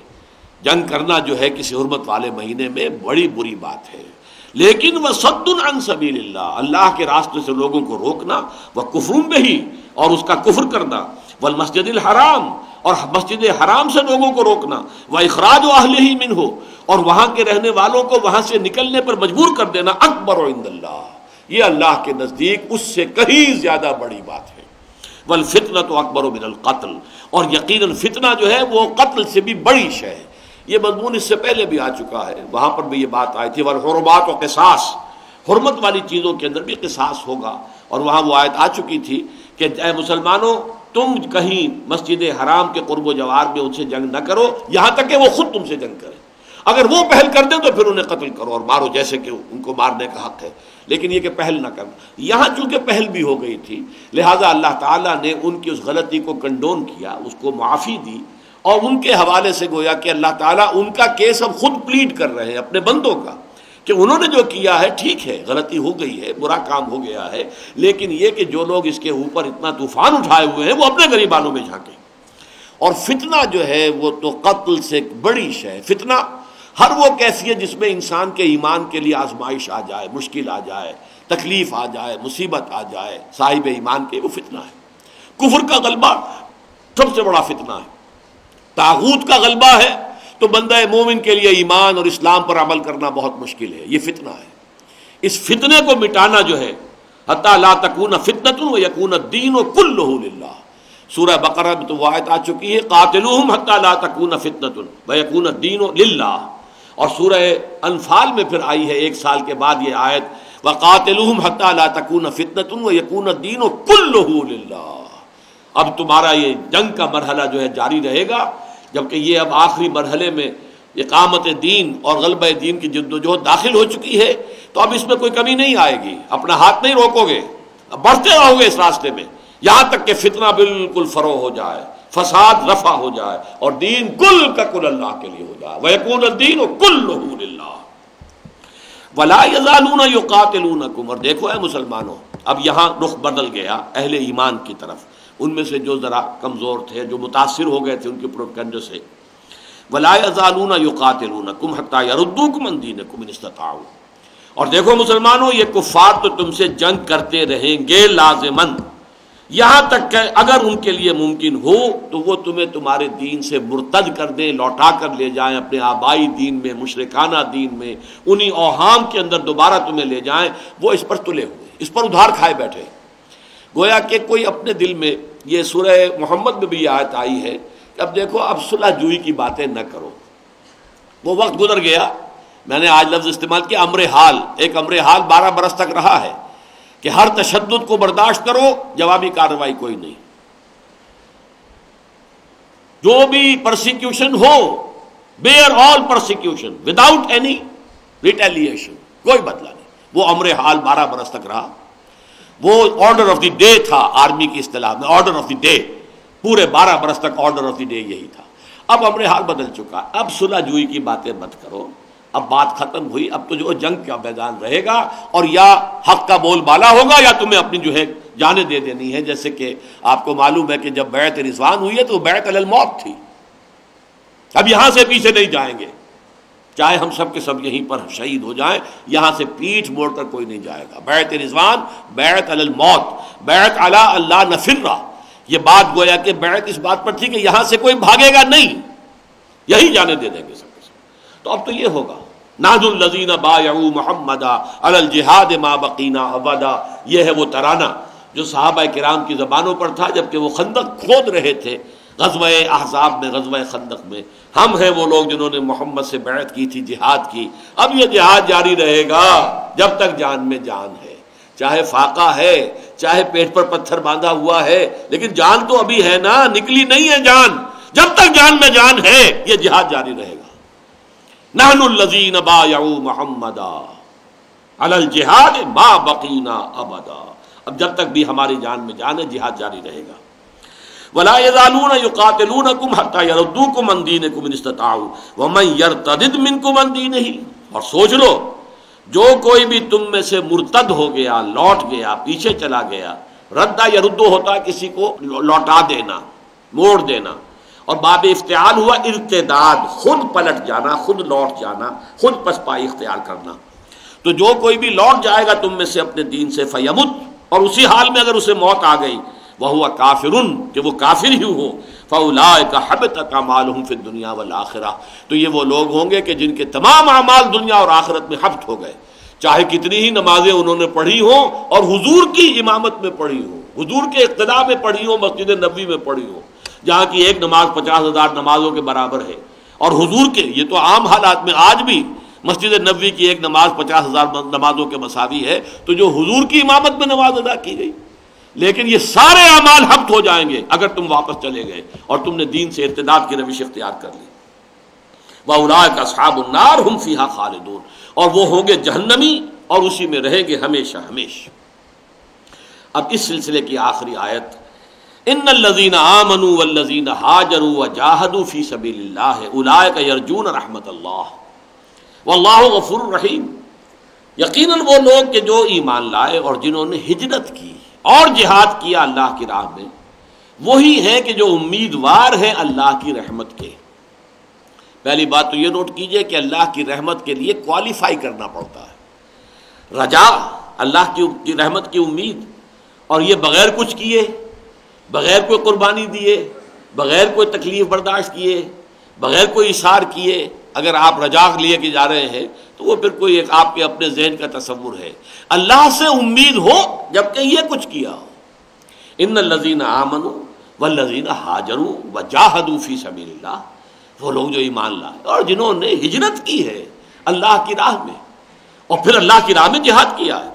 Speaker 2: جنگ کرنا جو ہے کسی حرمت والے مہینے میں بڑی بری بات ہے، لیکن وصد عن سبیل اللہ، اللہ کے راستے سے لوگوں کو روکنا، وکفر بہ، اور اس کا کفر کرنا، والمسجد الحرام، اور مسجد حرام سے لوگوں کو روکنا، واخراج اہلہ منہ، اور وہاں کے رہنے والوں کو وہاں سے نکلنے پر مجبور کر دینا، اکبر عند اللہ، یہ اللہ کے نزدیک اس سے کہیں زیادہ بڑی بات ہے۔ والفتنۃ اکبر من القتل، اور یقیناً فتنہ جو ہے وہ قتل سے بھی بڑی شے ہے۔ یہ مضمون اس سے پہلے بھی آ چکا ہے، وہاں پر بھی یہ بات آئی تھی، والحرمات قصاص، حرمت والی چیزوں کے اندر بھی قصاص ہوگا، اور وہاں وہ آیت آ چکی تھی کہ اے مسلمانوں تم کہیں مسجد حرام کے قرب و جوار میں ان سے جنگ نہ کرو یہاں تک کہ وہ خود تم سے جنگ کریں، اگر وہ پہل کر دیں تو پھر انہیں قتل کرو اور مارو، جیسے کہ ان کو مارنے کا حق ہے، لیکن یہ کہ پہل نہ کرنا۔ یہاں چونکہ پہل بھی ہو گئی تھی، لہٰذا اللہ تعالیٰ نے ان کی اس غلطی کو کنڈون کیا، اس کو معافی دی، اور ان کے حوالے سے گویا کہ اللہ تعالیٰ ان کا کیس اب خود پلیڈ کر رہے ہیں اپنے بندوں کا، کہ انہوں نے جو کیا ہے ٹھیک ہے، غلطی ہو گئی ہے، برا کام ہو گیا ہے، لیکن یہ کہ جو لوگ اس کے اوپر اتنا طوفان اٹھائے ہوئے ہیں وہ اپنے گریبانوں میں جھانکیں۔ اور فتنہ جو ہے وہ تو قتل سے بڑی شے ہے۔ فتنہ ہر وہ کیفیت جس میں انسان کے ایمان کے لیے آزمائش آ جائے، مشکل آ جائے، تکلیف آ جائے، مصیبت آ جائے صاحب ایمان کے، وہ فتنہ ہے۔ کفر کا غلبہ سب سے بڑا فتنہ ہے، طاغوت کا غلبہ ہے تو بندہ مومن کے لیے ایمان اور اسلام پر عمل کرنا بہت مشکل ہے، یہ فتنہ ہے۔ اس فتنے کو مٹانا جو ہے، حتی لا تکون فتنۃ ویکون الدین کلہ للہ، سورہ بقرہ میں تو وہ آیت آ چکی ہے، قاتلوہم حتی لا تکون فتنۃ ویکون الدین للہ، اور سورہ انفال میں پھر آئی ہے ایک سال کے بعد یہ آیت، وقاتلوہم حتی لا تکون فتنۃ ویکون الدین کلہ للہ۔ اب تمہارا یہ جنگ کا مرحلہ جو ہے جاری رہے گا، جبکہ یہ اب آخری مرحلے میں اقامت دین اور غلبہ دین کی جد و جہد داخل ہو چکی ہے، تو اب اس میں کوئی کمی نہیں آئے گی، اپنا ہاتھ نہیں روکو گے، اب بڑھتے رہو گے اس راستے میں یہاں تک کہ فتنہ بالکل فروغ ہو جائے، فساد رفع ہو جائے، اور دین کل کا کل اللہ کے لیے ہو جائے، وَيَكُونَ الدِّينُ كُلُّهُ لِلَّهِ وَلَا يَزَالُونَ يُقَاتِلُونَكُمْ۔ اور دیکھو اے مسلمانوں، اب یہاں رخ بدل گیا اہل ایمان کی طرف، ان میں سے جو ذرا کمزور تھے، جو متاثر ہو گئے تھے ان کے پروپیگنڈے سے، وَلَا يَزَالُونَ يُقَاتِلُونَكُمْ حَتَّى يَرُدُّوكُمْ عَنْ دِينِكُمْ إِنِ اسْتَطَاعُوا۔ اور دیکھو مسلمانوں، یہ کفار تو تم سے جنگ کرتے رہیں گے لازماً، یہاں تک کہ اگر ان کے لیے ممکن ہو تو وہ تمہیں تمہارے دین سے مرتد کر دیں، لوٹا کر لے جائیں اپنے آبائی دین میں، مشرکانہ دین میں، انہی اوہام کے اندر دوبارہ تمہیں لے جائیں، وہ اس پر تلے ہوئے، اس پر ادھار کھائے بیٹھے۔ گویا کہ کوئی اپنے دل میں، یہ سورہ محمد میں بھی یہ آیت آئی ہے کہ اب دیکھو اب صلح جوئی کی باتیں نہ کرو، وہ وقت گزر گیا۔ میں نے آج لفظ استعمال کیا امر حال، ایک امر حال 12 برس تک رہا ہے کہ ہر تشدد کو برداشت کرو، جوابی کارروائی کوئی نہیں، جو بھی پرسیکیوشن ہو، بیئر آل پرسیکیوشن وداؤٹ اینی ریٹیلیشن، کوئی بدلہ نہیں، وہ امر حال 12 برس تک رہا۔ وہ آرڈر آف دی ڈے تھا آرمی کی اصطلاح میں، آرڈر آف دی ڈے، پورے 12 برس تک آرڈر آف دی ڈے یہی تھا۔ اب امر حال بدل چکا، اب صلح جوئی کی باتیں مت کرو، اب بات ختم ہوئی، اب تو جو جنگ کا میدان رہے گا، اور یا حق کا بول بالا ہوگا یا تمہیں اپنی جو ہے جانیں دے دینی ہے۔ جیسے کہ آپ کو معلوم ہے کہ جب بیعت رضوان ہوئی ہے تو بیعت علی الموت تھی، اب یہاں سے پیچھے نہیں جائیں گے، چاہے ہم سب کے سب یہیں پر شہید ہو جائیں، یہاں سے پیٹھ موڑ کر کوئی نہیں جائے گا۔ بیعت رضوان، بیعت علی الموت، بیعت علی اللہ نفر، یہ بات گویا کہ بیعت اس بات پر تھی کہ یہاں سے کوئی بھاگے گا نہیں، یہی جانے دے دیں گے سب کے سب۔ تو اب تو یہ ہوگا، نحن الذین بایعوا محمدا علی الجہاد ما بقینا ابدا، یہ ہے وہ ترانہ جو صحابہ کرام کی زبانوں پر تھا جبکہ وہ خندق کھود رہے تھے غزوہ احزاب میں، غزوہ خندق میں۔ ہم ہیں وہ لوگ جنہوں نے محمد سے بیعت کی تھی، جہاد کی، اب یہ جہاد جاری رہے گا جب تک جان میں جان ہے، چاہے فاقہ ہے، چاہے پیٹ پر پتھر باندھا ہوا ہے، لیکن جان تو ابھی ہے نا، نکلی نہیں ہے جان، جب تک جان میں جان ہے یہ جہاد جاری رہے گا۔ نحن الذین بایعوا محمدا علی الجہاد ما بقینا ابدا، اب جب تک بھی ہماری جان میں جان ہے جہاد جاری رہے گا۔ ولا يزالون يقاتلونكم حتى يردوكم عن دينكم ان استطاعوا ومن يرتد منكم عن دينه، اور سوچ لو جو کوئی بھی تم میں سے مرتد ہو گیا، لوٹ گیا، پیچھے چلا گیا، ردہ یردو ہوتا ہے کسی کو لوٹا دینا، موڑ دینا، اور باب افتعال ہوا ارتداد، خود پلٹ جانا، خود لوٹ جانا، خود پسپائی اختیار کرنا۔ تو جو کوئی بھی لوٹ جائے گا تم میں سے اپنے دین سے فیمت، اور اسی حال میں اگر اسے موت آ گئی وہو کافرن، کہ وہ کافر ہی ہو، فاولئک حبطت اعمالہم فی الدنیا والآخرہ، تو یہ وہ لوگ ہوں گے کہ جن کے تمام اعمال دنیا اور آخرت میں حبط ہو گئے، چاہے کتنی ہی نمازیں انہوں نے پڑھی ہوں اور حضور کی امامت میں پڑھی ہوں، حضور کے اقتداء میں پڑھی ہوں، مسجد نبوی میں پڑھی ہوں، جہاں کی ایک نماز 50,000 نمازوں کے برابر ہے، اور حضور کے، یہ تو عام حالات میں آج بھی مسجد نبوی کی ایک نماز 50,000 نمازوں کے مساوی ہے، تو جو حضور کی امامت میں نماز ادا کی گئی، لیکن یہ سارے اعمال حبط ہو جائیں گے اگر تم واپس چلے گئے اور تم نے دین سے ارتداد کی روش اختیار کر لی۔ وَأُولَٰئِكَ أَصْحَابُ النَّارِ هُمْ فِيهَا خَالِدُونَ، اور وہ ہوں گے جہنمی اور اسی میں رہیں گے ہمیشہ ہمیشہ۔ اب اس سلسلے کی آخری آیت، ان الذین آمنوا والذین ہاجروا وجاہدوا فی سبیل اللہ اولئک یرجون رحمت اللہ واللہ غفور رحیم، یقیناً وہ لوگ کہ جو ایمان لائے اور جنہوں نے ہجرت کی اور جہاد کیا اللہ کی راہ میں، وہی ہیں کہ جو امیدوار ہیں اللہ کی رحمت کے۔ پہلی بات تو یہ نوٹ کیجئے کہ اللہ کی رحمت کے لیے کوالیفائی کرنا پڑتا ہے، رجا، اللہ کی رحمت کی امید، اور یہ بغیر کچھ کیے، بغیر کوئی قربانی دیے، بغیر کوئی تکلیف برداشت کیے، بغیر کوئی اثار کیے اگر آپ رجا لیے کے جا رہے ہیں تو وہ پھر کوئی ایک آپ کے اپنے ذہن کا تصور ہے۔ اللہ سے امید ہو جبکہ یہ کچھ کیا ہو۔ ان الذین آمنوا والذین ہاجروا وجاہدوا فی سبیل اللہ، وہ لوگ جو ایمان لائے اور جنہوں نے ہجرت کی ہے اللہ کی راہ میں اور پھر اللہ کی راہ میں جہاد کیا ہے۔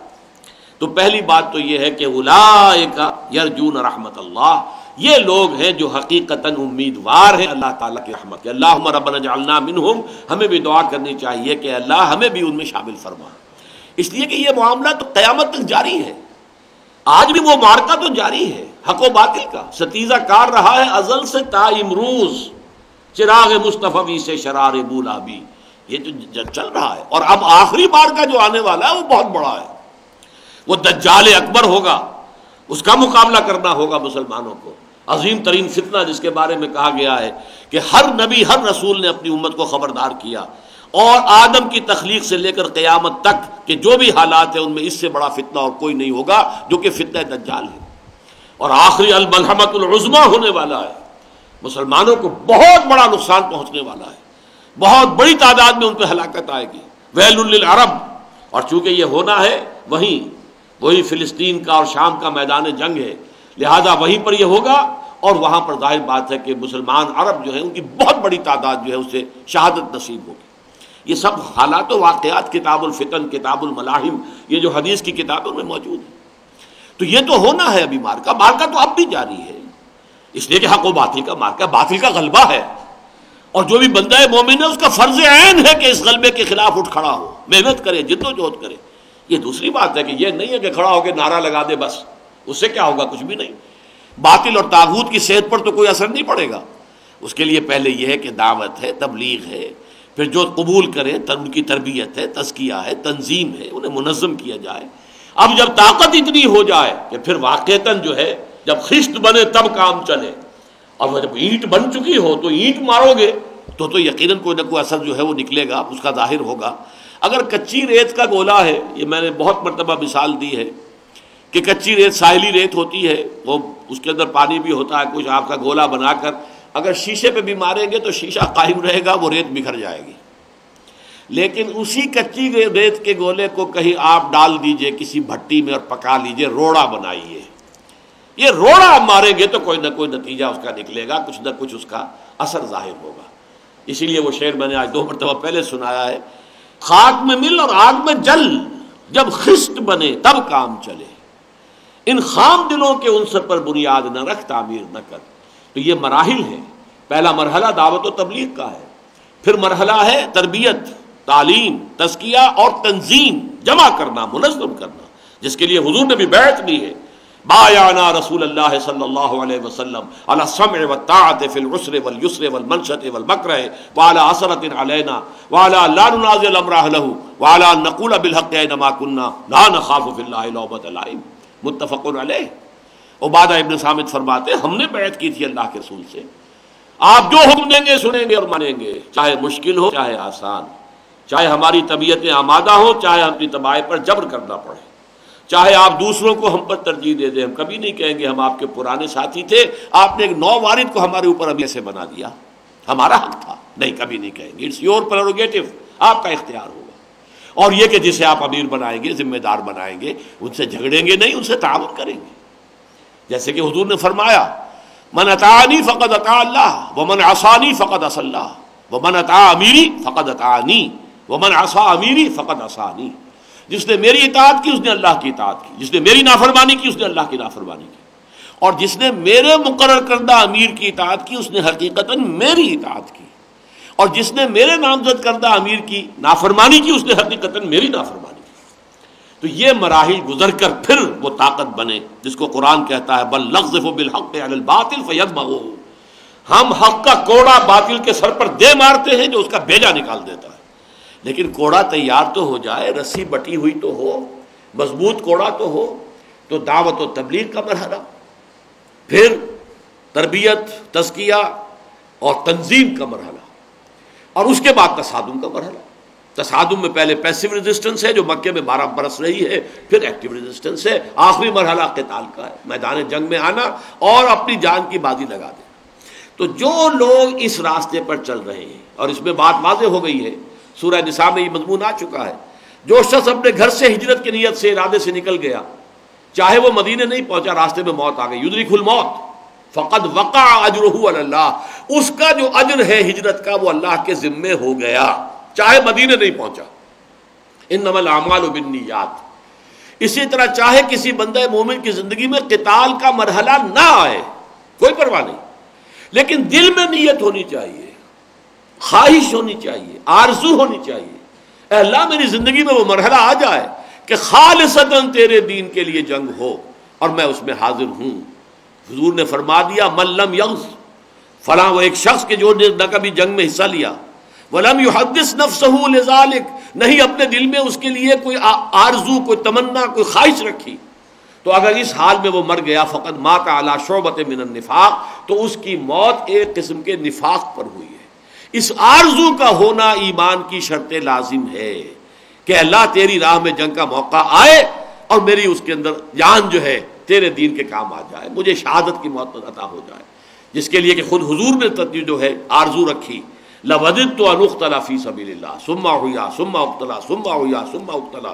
Speaker 2: تو پہلی بات تو یہ ہے کہ اولئک یرجون رحمت اللہ، یہ لوگ ہیں جو حقیقتاً امیدوار ہیں اللہ تعالیٰ کی رحمت کے۔ اللہم ربنا اجعلنا منہم، ہمیں بھی دعا کرنی چاہیے کہ اللہ ہمیں بھی ان میں شامل فرما، اس لیے کہ یہ معاملہ تو قیامت تک جاری ہے، آج بھی وہ معرکہ تو جاری ہے، حق و باطل کا ستیزہ کار رہا ہے ازل سے تا امروز، چراغ مصطفی سے شرار بولابی، یہ جو چل رہا ہے، اور اب آخری معرکہ جو آنے والا ہے وہ بہت بڑا ہے، وہ دجال اکبر ہوگا، اس کا مقابلہ کرنا ہوگا مسلمانوں کو، عظیم ترین فتنہ جس کے بارے میں کہا گیا ہے کہ ہر نبی ہر رسول نے اپنی امت کو خبردار کیا، اور آدم کی تخلیق سے لے کر قیامت تک کہ جو بھی حالات ہیں ان میں اس سے بڑا فتنہ اور کوئی نہیں ہوگا جو کہ فتنہ دجال ہے، اور آخری الملحمۃ العظمیٰ ہونے والا ہے، مسلمانوں کو بہت بڑا نقصان پہنچنے والا ہے، بہت بڑی تعداد میں ان پہ ہلاکت آئے گی، ویل للعرب، اور چونکہ یہ ہونا ہے وہی فلسطین کا اور شام کا میدان جنگ ہے، لہذا وہیں پر یہ ہوگا، اور وہاں پر ظاہر بات ہے کہ مسلمان عرب جو ہیں ان کی بہت بڑی تعداد جو ہے اسے شہادت نصیب ہوگی۔ یہ سب حالات و واقعات کتاب الفتن، کتاب الملاحم، یہ جو حدیث کی کتابوں میں موجود ہے، تو یہ تو ہونا ہے ابھی مارکا تو اب بھی جاری ہے، اس لیے کہ حق و باطل کا مارکا، باطل کا غلبہ ہے، اور جو بھی بندہ مومن ہے اس کا فرض عین ہے کہ اس غلبے کے خلاف اٹھ کھڑا ہو، محنت کرے، جد و جہد کرے۔ یہ دوسری بات ہے کہ یہ نہیں ہے کہ کھڑا ہو کے نعرہ لگا دے بس، اس سے کیا ہوگا؟ کچھ بھی نہیں، باطل اور طاغوت کی صحت پر تو کوئی اثر نہیں پڑے گا۔ اس کے لیے پہلے یہ ہے کہ دعوت ہے، تبلیغ ہے، پھر جو قبول کرے ان کی تربیت ہے، تزکیہ ہے، تنظیم ہے، انہیں منظم کیا جائے۔ اب جب طاقت اتنی ہو جائے کہ پھر واقعتاً جو ہے جب خشت بنے تب کام چلے، اور جب اینٹ بن چکی ہو تو اینٹ مارو گے تو یقیناً کوئی نہ کوئی اثر جو ہے وہ نکلے گا، اس کا ظاہر ہوگا۔ اگر کچی ریت کا گولا ہے، یہ میں نے بہت مرتبہ مثال دی ہے کہ کچی ریت ساحلی ریت ہوتی ہے، وہ اس کے اندر پانی بھی ہوتا ہے کچھ، آپ کا گولا بنا کر اگر شیشے پہ بھی ماریں گے تو شیشہ قائم رہے گا، وہ ریت بکھر جائے گی۔ لیکن اسی کچی ریت کے گولے کو کہیں آپ ڈال دیجئے کسی بھٹی میں اور پکا لیجئے، روڑا بنائیے، یہ روڑا ماریں گے تو کوئی نہ کوئی نتیجہ اس کا نکلے گا، کچھ نہ کچھ اس کا اثر ظاہر ہوگا۔ اسی لیے وہ شعر میں نے آج 2 مرتبہ پہلے سنایا ہے، خاک میں مل اور آگ میں جل، جب خشت بنے تب کام چلے، ان خام دلوں کے عنصر پر بنیاد نہ رکھ، تعمیر نہ کر۔ تو یہ مراحل ہیں، پہلا مرحلہ دعوت و تبلیغ کا ہے، پھر مرحلہ ہے تربیت، تعلیم، تزکیہ اور تنظیم، جمع کرنا، منظم کرنا، جس کے لیے حضور نے بھی بیعت لی ہے، بایعنا رسول اللہ صلی اللہ علیہ وسلم علی السمع والطاعۃ فی العسر والیسر والمنشۃ والمکرہ وعلی عسرۃ علینا وعلی لا ننازع الامر اہلہ وعلی ان نقول بالحق اینما کنا لا نخاف فی اللہ لومۃ لائم، متفق علیہ۔ عبادہ ابن صامت فرماتے ہم نے بیعت کی تھی اللہ کے رسول سے، آپ جو حکم دیں گے سنیں گے اور مانیں گے، چاہے مشکل ہو چاہے آسان، چاہے ہماری طبیعتیں آمادہ ہوں چاہے اپنی طباع پر جبر کرنا پڑے، چاہے آپ دوسروں کو ہم پر ترجیح دے دیں، ہم کبھی نہیں کہیں گے ہم آپ کے پرانے ساتھی تھے، آپ نے ایک نو وارد کو ہمارے اوپر ابھی ایسے بنا دیا، ہمارا حق تھا، نہیں کبھی نہیں کہیں گے، اٹس یور پریروگیٹو، آپ کا اختیار ہوگا۔ اور یہ کہ جسے آپ امیر بنائیں گے ذمہ دار بنائیں گے ان سے جھگڑیں گے نہیں، ان سے تعاون کریں گے، جیسے کہ حضور نے فرمایا من اطاعنی فقد اطاع اللہ ومن عصانی فقد عصى اللہ ومن اطاع امیری فقد اطاعنی ومن عصى امیری فقد عصانی، جس نے میری اطاعت کی اس نے اللہ کی اطاعت کی، جس نے میری نافرمانی کی اس نے اللہ کی نافرمانی کی، اور جس نے میرے مقرر کردہ امیر کی اطاعت کی اس نے حقیقتاً میری اطاعت کی، اور جس نے میرے نامزد کردہ امیر کی نافرمانی کی اس نے حقیقتاً میری نافرمانی کی۔ تو یہ مراحل گزر کر پھر وہ طاقت بنے جس کو قرآن کہتا ہے بل نقذف بالحق علی الباطل فیدمغہ، ہم حق کا کوڑا باطل کے سر پر دے مارتے ہیں جو اس کا بیجا نکال دیتا ہے۔ لیکن کوڑا تیار تو ہو جائے، رسی بٹی ہوئی تو ہو، مضبوط کوڑا تو ہو، تو دعوت و تبلیغ کا مرحلہ، پھر تربیت، تزکیہ اور تنظیم کا مرحلہ، اور اس کے بعد تصادم کا مرحلہ۔ تصادم میں پہلے پیسیو ریزسٹنس ہے جو مکے میں 12 برس رہی ہے، پھر ایکٹیو ریزسٹنس ہے، آخری مرحلہ قتال کا ہے، میدان جنگ میں آنا اور اپنی جان کی بازی لگا دینا۔ تو جو لوگ اس راستے پر چل رہے ہیں، اور اس میں بات واضح ہو گئی ہے، سورہ نساء میں یہ مضمون آ چکا ہے، جو شخص اپنے گھر سے ہجرت کی نیت سے ارادے سے نکل گیا، چاہے وہ مدینے نہیں پہنچا، راستے میں موت آ گئی، یدرک الموت فقد وقع اجرہ علی اللہ، اس کا جو اجر ہے ہجرت کا وہ اللہ کے ذمے ہو گیا، چاہے مدینے نہیں پہنچا۔ انما الاعمال بالنیات، اسی طرح چاہے کسی بندہ مومن کی زندگی میں قتال کا مرحلہ نہ آئے، کوئی پرواہ نہیں، لیکن دل میں نیت ہونی چاہیے، خواہش ہونی چاہیے، آرزو ہونی چاہیے، اے اللہ میری زندگی میں وہ مرحلہ آ جائے کہ خالصتاً تیرے دین کے لیے جنگ ہو اور میں اس میں حاضر ہوں۔ حضور نے فرما دیا من لم یغز، فلاں وہ ایک شخص کے جو نے نہ کبھی جنگ میں حصہ لیا، ولم یحدث نفسہ لذالک، نہیں اپنے دل میں اس کے لیے کوئی آرزو، کوئی تمنا، کوئی خواہش رکھی، تو اگر اس حال میں وہ مر گیا فقد مات علی شعبۃ من النفاق، تو اس کی موت ایک قسم کے نفاق پر ہوئی ہے۔ اس آرزو کا ہونا ایمان کی شرط لازم ہے کہ اللہ تیری راہ میں جنگ کا موقع آئے اور میری اس کے اندر جان جو ہے تیرے دین کے کام آ جائے، مجھے شہادت کی موت عطا ہو جائے، جس کے لیے کہ خود حضور نے جو ہے آرزو رکھی، لَوَدِدْتُ أَنْ أُقْتَلَ فِي سَبِيلِ اللَّهِ ثُمَّ أُحْيَا ثُمَّ أُقْتَلَ ثُمَّ أُحْيَا ثُمَّ أُقْتَلَ،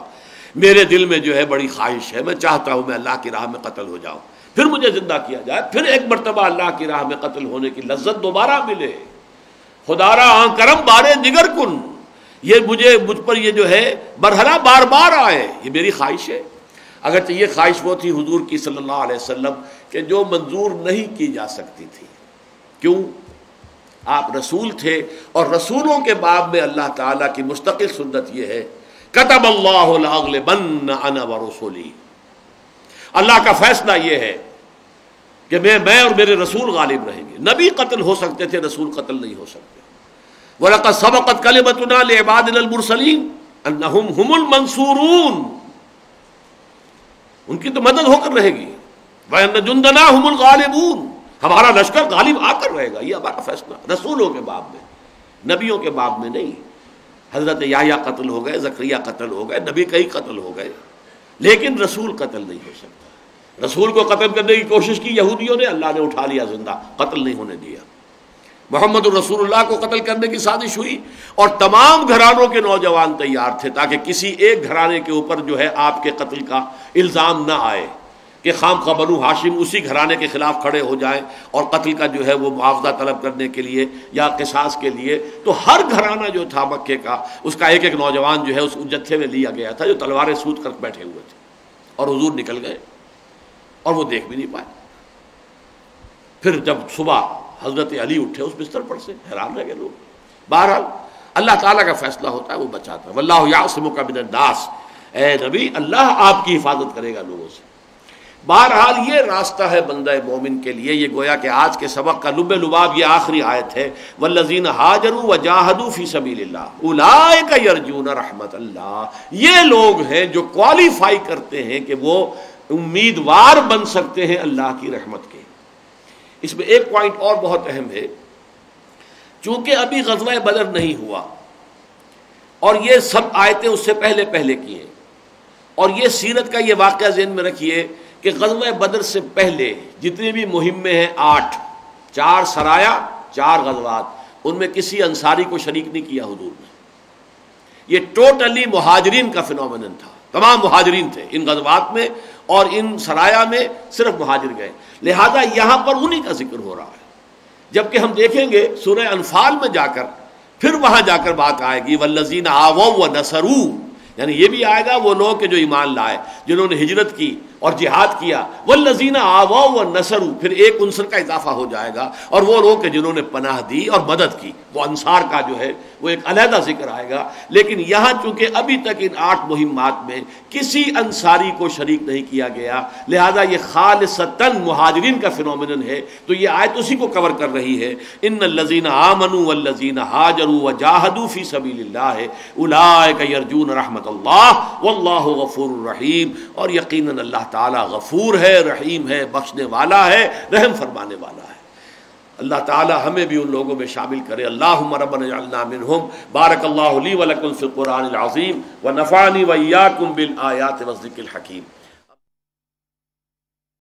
Speaker 2: میرے دل میں جو ہے بڑی خواہش ہے، میں چاہتا ہوں میں اللہ کی راہ میں قتل ہو جاؤں، پھر مجھے زندہ کیا جائے، پھر ایک مرتبہ اللہ کی راہ میں قتل ہونے کی لذت دوبارہ ملے، خدا را آن کرم بارے دیگر کن، یہ مجھ پر یہ جو ہے مرحلہ بار بار آئے، یہ میری خواہش ہے۔ اگرچہ یہ خواہش وہ تھی حضور کی صلی اللہ علیہ وسلم کہ جو منظور نہیں کی جا سکتی تھی، کیوں؟ آپ رسول تھے، اور رسولوں کے باب میں اللہ تعالیٰ کی مستقل سنت یہ ہے کتب اللہ لأغلبن انا ورسولی، اللہ کا فیصلہ یہ ہے کہ میں اور میرے رسول غالب رہیں گے۔ نبی قتل ہو سکتے تھے، رسول قتل نہیں ہو سکتے۔ وَلَقَدْ سَبَقَتْ كَلِمَتُنَا لِعِبَادِنَا الْمُرْسَلِينَ أَنَّهُمْ هُمُ الْمَنْصُورُونَ، ان کی تو مدد ہو کر رہے گی، وَإِنَّ جُنْدَنَا هُمُ الْغَالِبُونَ، ہمارا لشکر غالب آ کر رہے گا، یہ ہمارا فیصلہ رسولوں کے باب میں، نبیوں کے باب میں نہیں۔ حضرت یحییٰ قتل ہو گئے، زکریا قتل ہو گئے، نبی کئی قتل ہو گئے، لیکن رسول قتل نہیں ہو سکتا۔ رسول کو قتل کرنے کی کوشش کی یہودیوں نے، اللہ نے اٹھا لیا زندہ، قتل نہیں ہونے دیا۔ محمد الرسول اللہ کو قتل کرنے کی سازش ہوئی، اور تمام گھرانوں کے نوجوان تیار تھے تاکہ کسی ایک گھرانے کے اوپر جو ہے آپ کے قتل کا الزام نہ آئے، کہ خام خواہ بنو ہاشم اسی گھرانے کے خلاف کھڑے ہو جائیں اور قتل کا جو ہے وہ معاوضہ طلب کرنے کے لیے یا قصاص کے لیے۔ تو ہر گھرانہ جو تھا مکے کا، اس کا ایک ایک نوجوان جو ہے اس جتھے میں لیا گیا تھا جو تلواریں سوت کر بیٹھے ہوئے تھے، اور حضور نکل گئے اور وہ دیکھ بھی نہیں پائے۔ پھر جب صبح حضرت علی اٹھے اس بستر پر سے، حیران رہ گئے لوگ۔ بہرحال اللہ تعالیٰ کا فیصلہ ہوتا ہے، وہ بچاتا ہے۔ واللہ یعصمک من الناس، اے نبی اللہ آپ کی حفاظت کرے گا لوگوں سے۔ بہرحال یہ راستہ ہے بندہ مومن کے لیے. یہ گویا کہ آج کے سبق کا لب لباب یہ آخری آیت ہے. والذین ہاجروا وجاہدوا فی سبیل اللہ اولئک یرجون رحمت اللہ. یہ لوگ ہیں جو کوالیفائی کرتے ہیں کہ وہ امیدوار بن سکتے ہیں اللہ کی رحمت کے. اس میں ایک پوائنٹ اور بہت اہم ہے. چونکہ ابھی غزوہ بدر نہیں ہوا اور یہ سب آیتیں اس سے پہلے کی ہیں، اور یہ سیرت کا یہ واقعہ ذہن میں رکھیے کہ غزوہ بدر سے پہلے جتنی بھی مہمیں ہیں 8، 4 سرایا 4 غزوات، ان میں کسی انصاری کو شریک نہیں کیا حضور نے. یہ ٹوٹلی مہاجرین کا فنومینن تھا. تمام مہاجرین تھے ان غزوات میں، اور ان سرایا میں صرف مہاجر گئے. لہذا یہاں پر انہی کا ذکر ہو رہا ہے. جبکہ ہم دیکھیں گے سورہ انفال میں جا کر پھر وہاں جا کر بات آئے گی والذین آووا ونصروا، یعنی یہ بھی آئے گا وہ لوگ کہ جو ایمان لائے، جنہوں نے ہجرت کی اور جہاد کیا. والذین آووا ونصروا، پھر ایک عنصر کا اضافہ ہو جائے گا، اور وہ لوگ کہ جنہوں نے پناہ دی اور مدد کی. وہ انصار کا جو ہے وہ ایک علیحدہ ذکر آئے گا. لیکن یہاں چونکہ ابھی تک ان 8 مہمات میں کسی انصاری کو شریک نہیں کیا گیا، لہذا یہ خالصتاً مہاجرین کا فنومینن ہے. تو یہ آیت اسی کو کور کر رہی ہے. ان الذین آمنوا والذین ہاجروا وجاہدوا فی سبیل اللہ اولئک یرجون رحمت اللہ واللہ غفور رحیم. اور یقیناً اللہ تعالی غفور ہے، رحیم ہے، بخشنے والا ہے، رحم فرمانے والا ہے. اللہ تعالی ہمیں بھی ان لوگوں میں شامل کرے. اللہم ربنا اجعلنا منہم. بارک اللہ لی ولکم فی القرآن العظیم ونفعنی وإیاکم بالآیات والذکر الحکیم.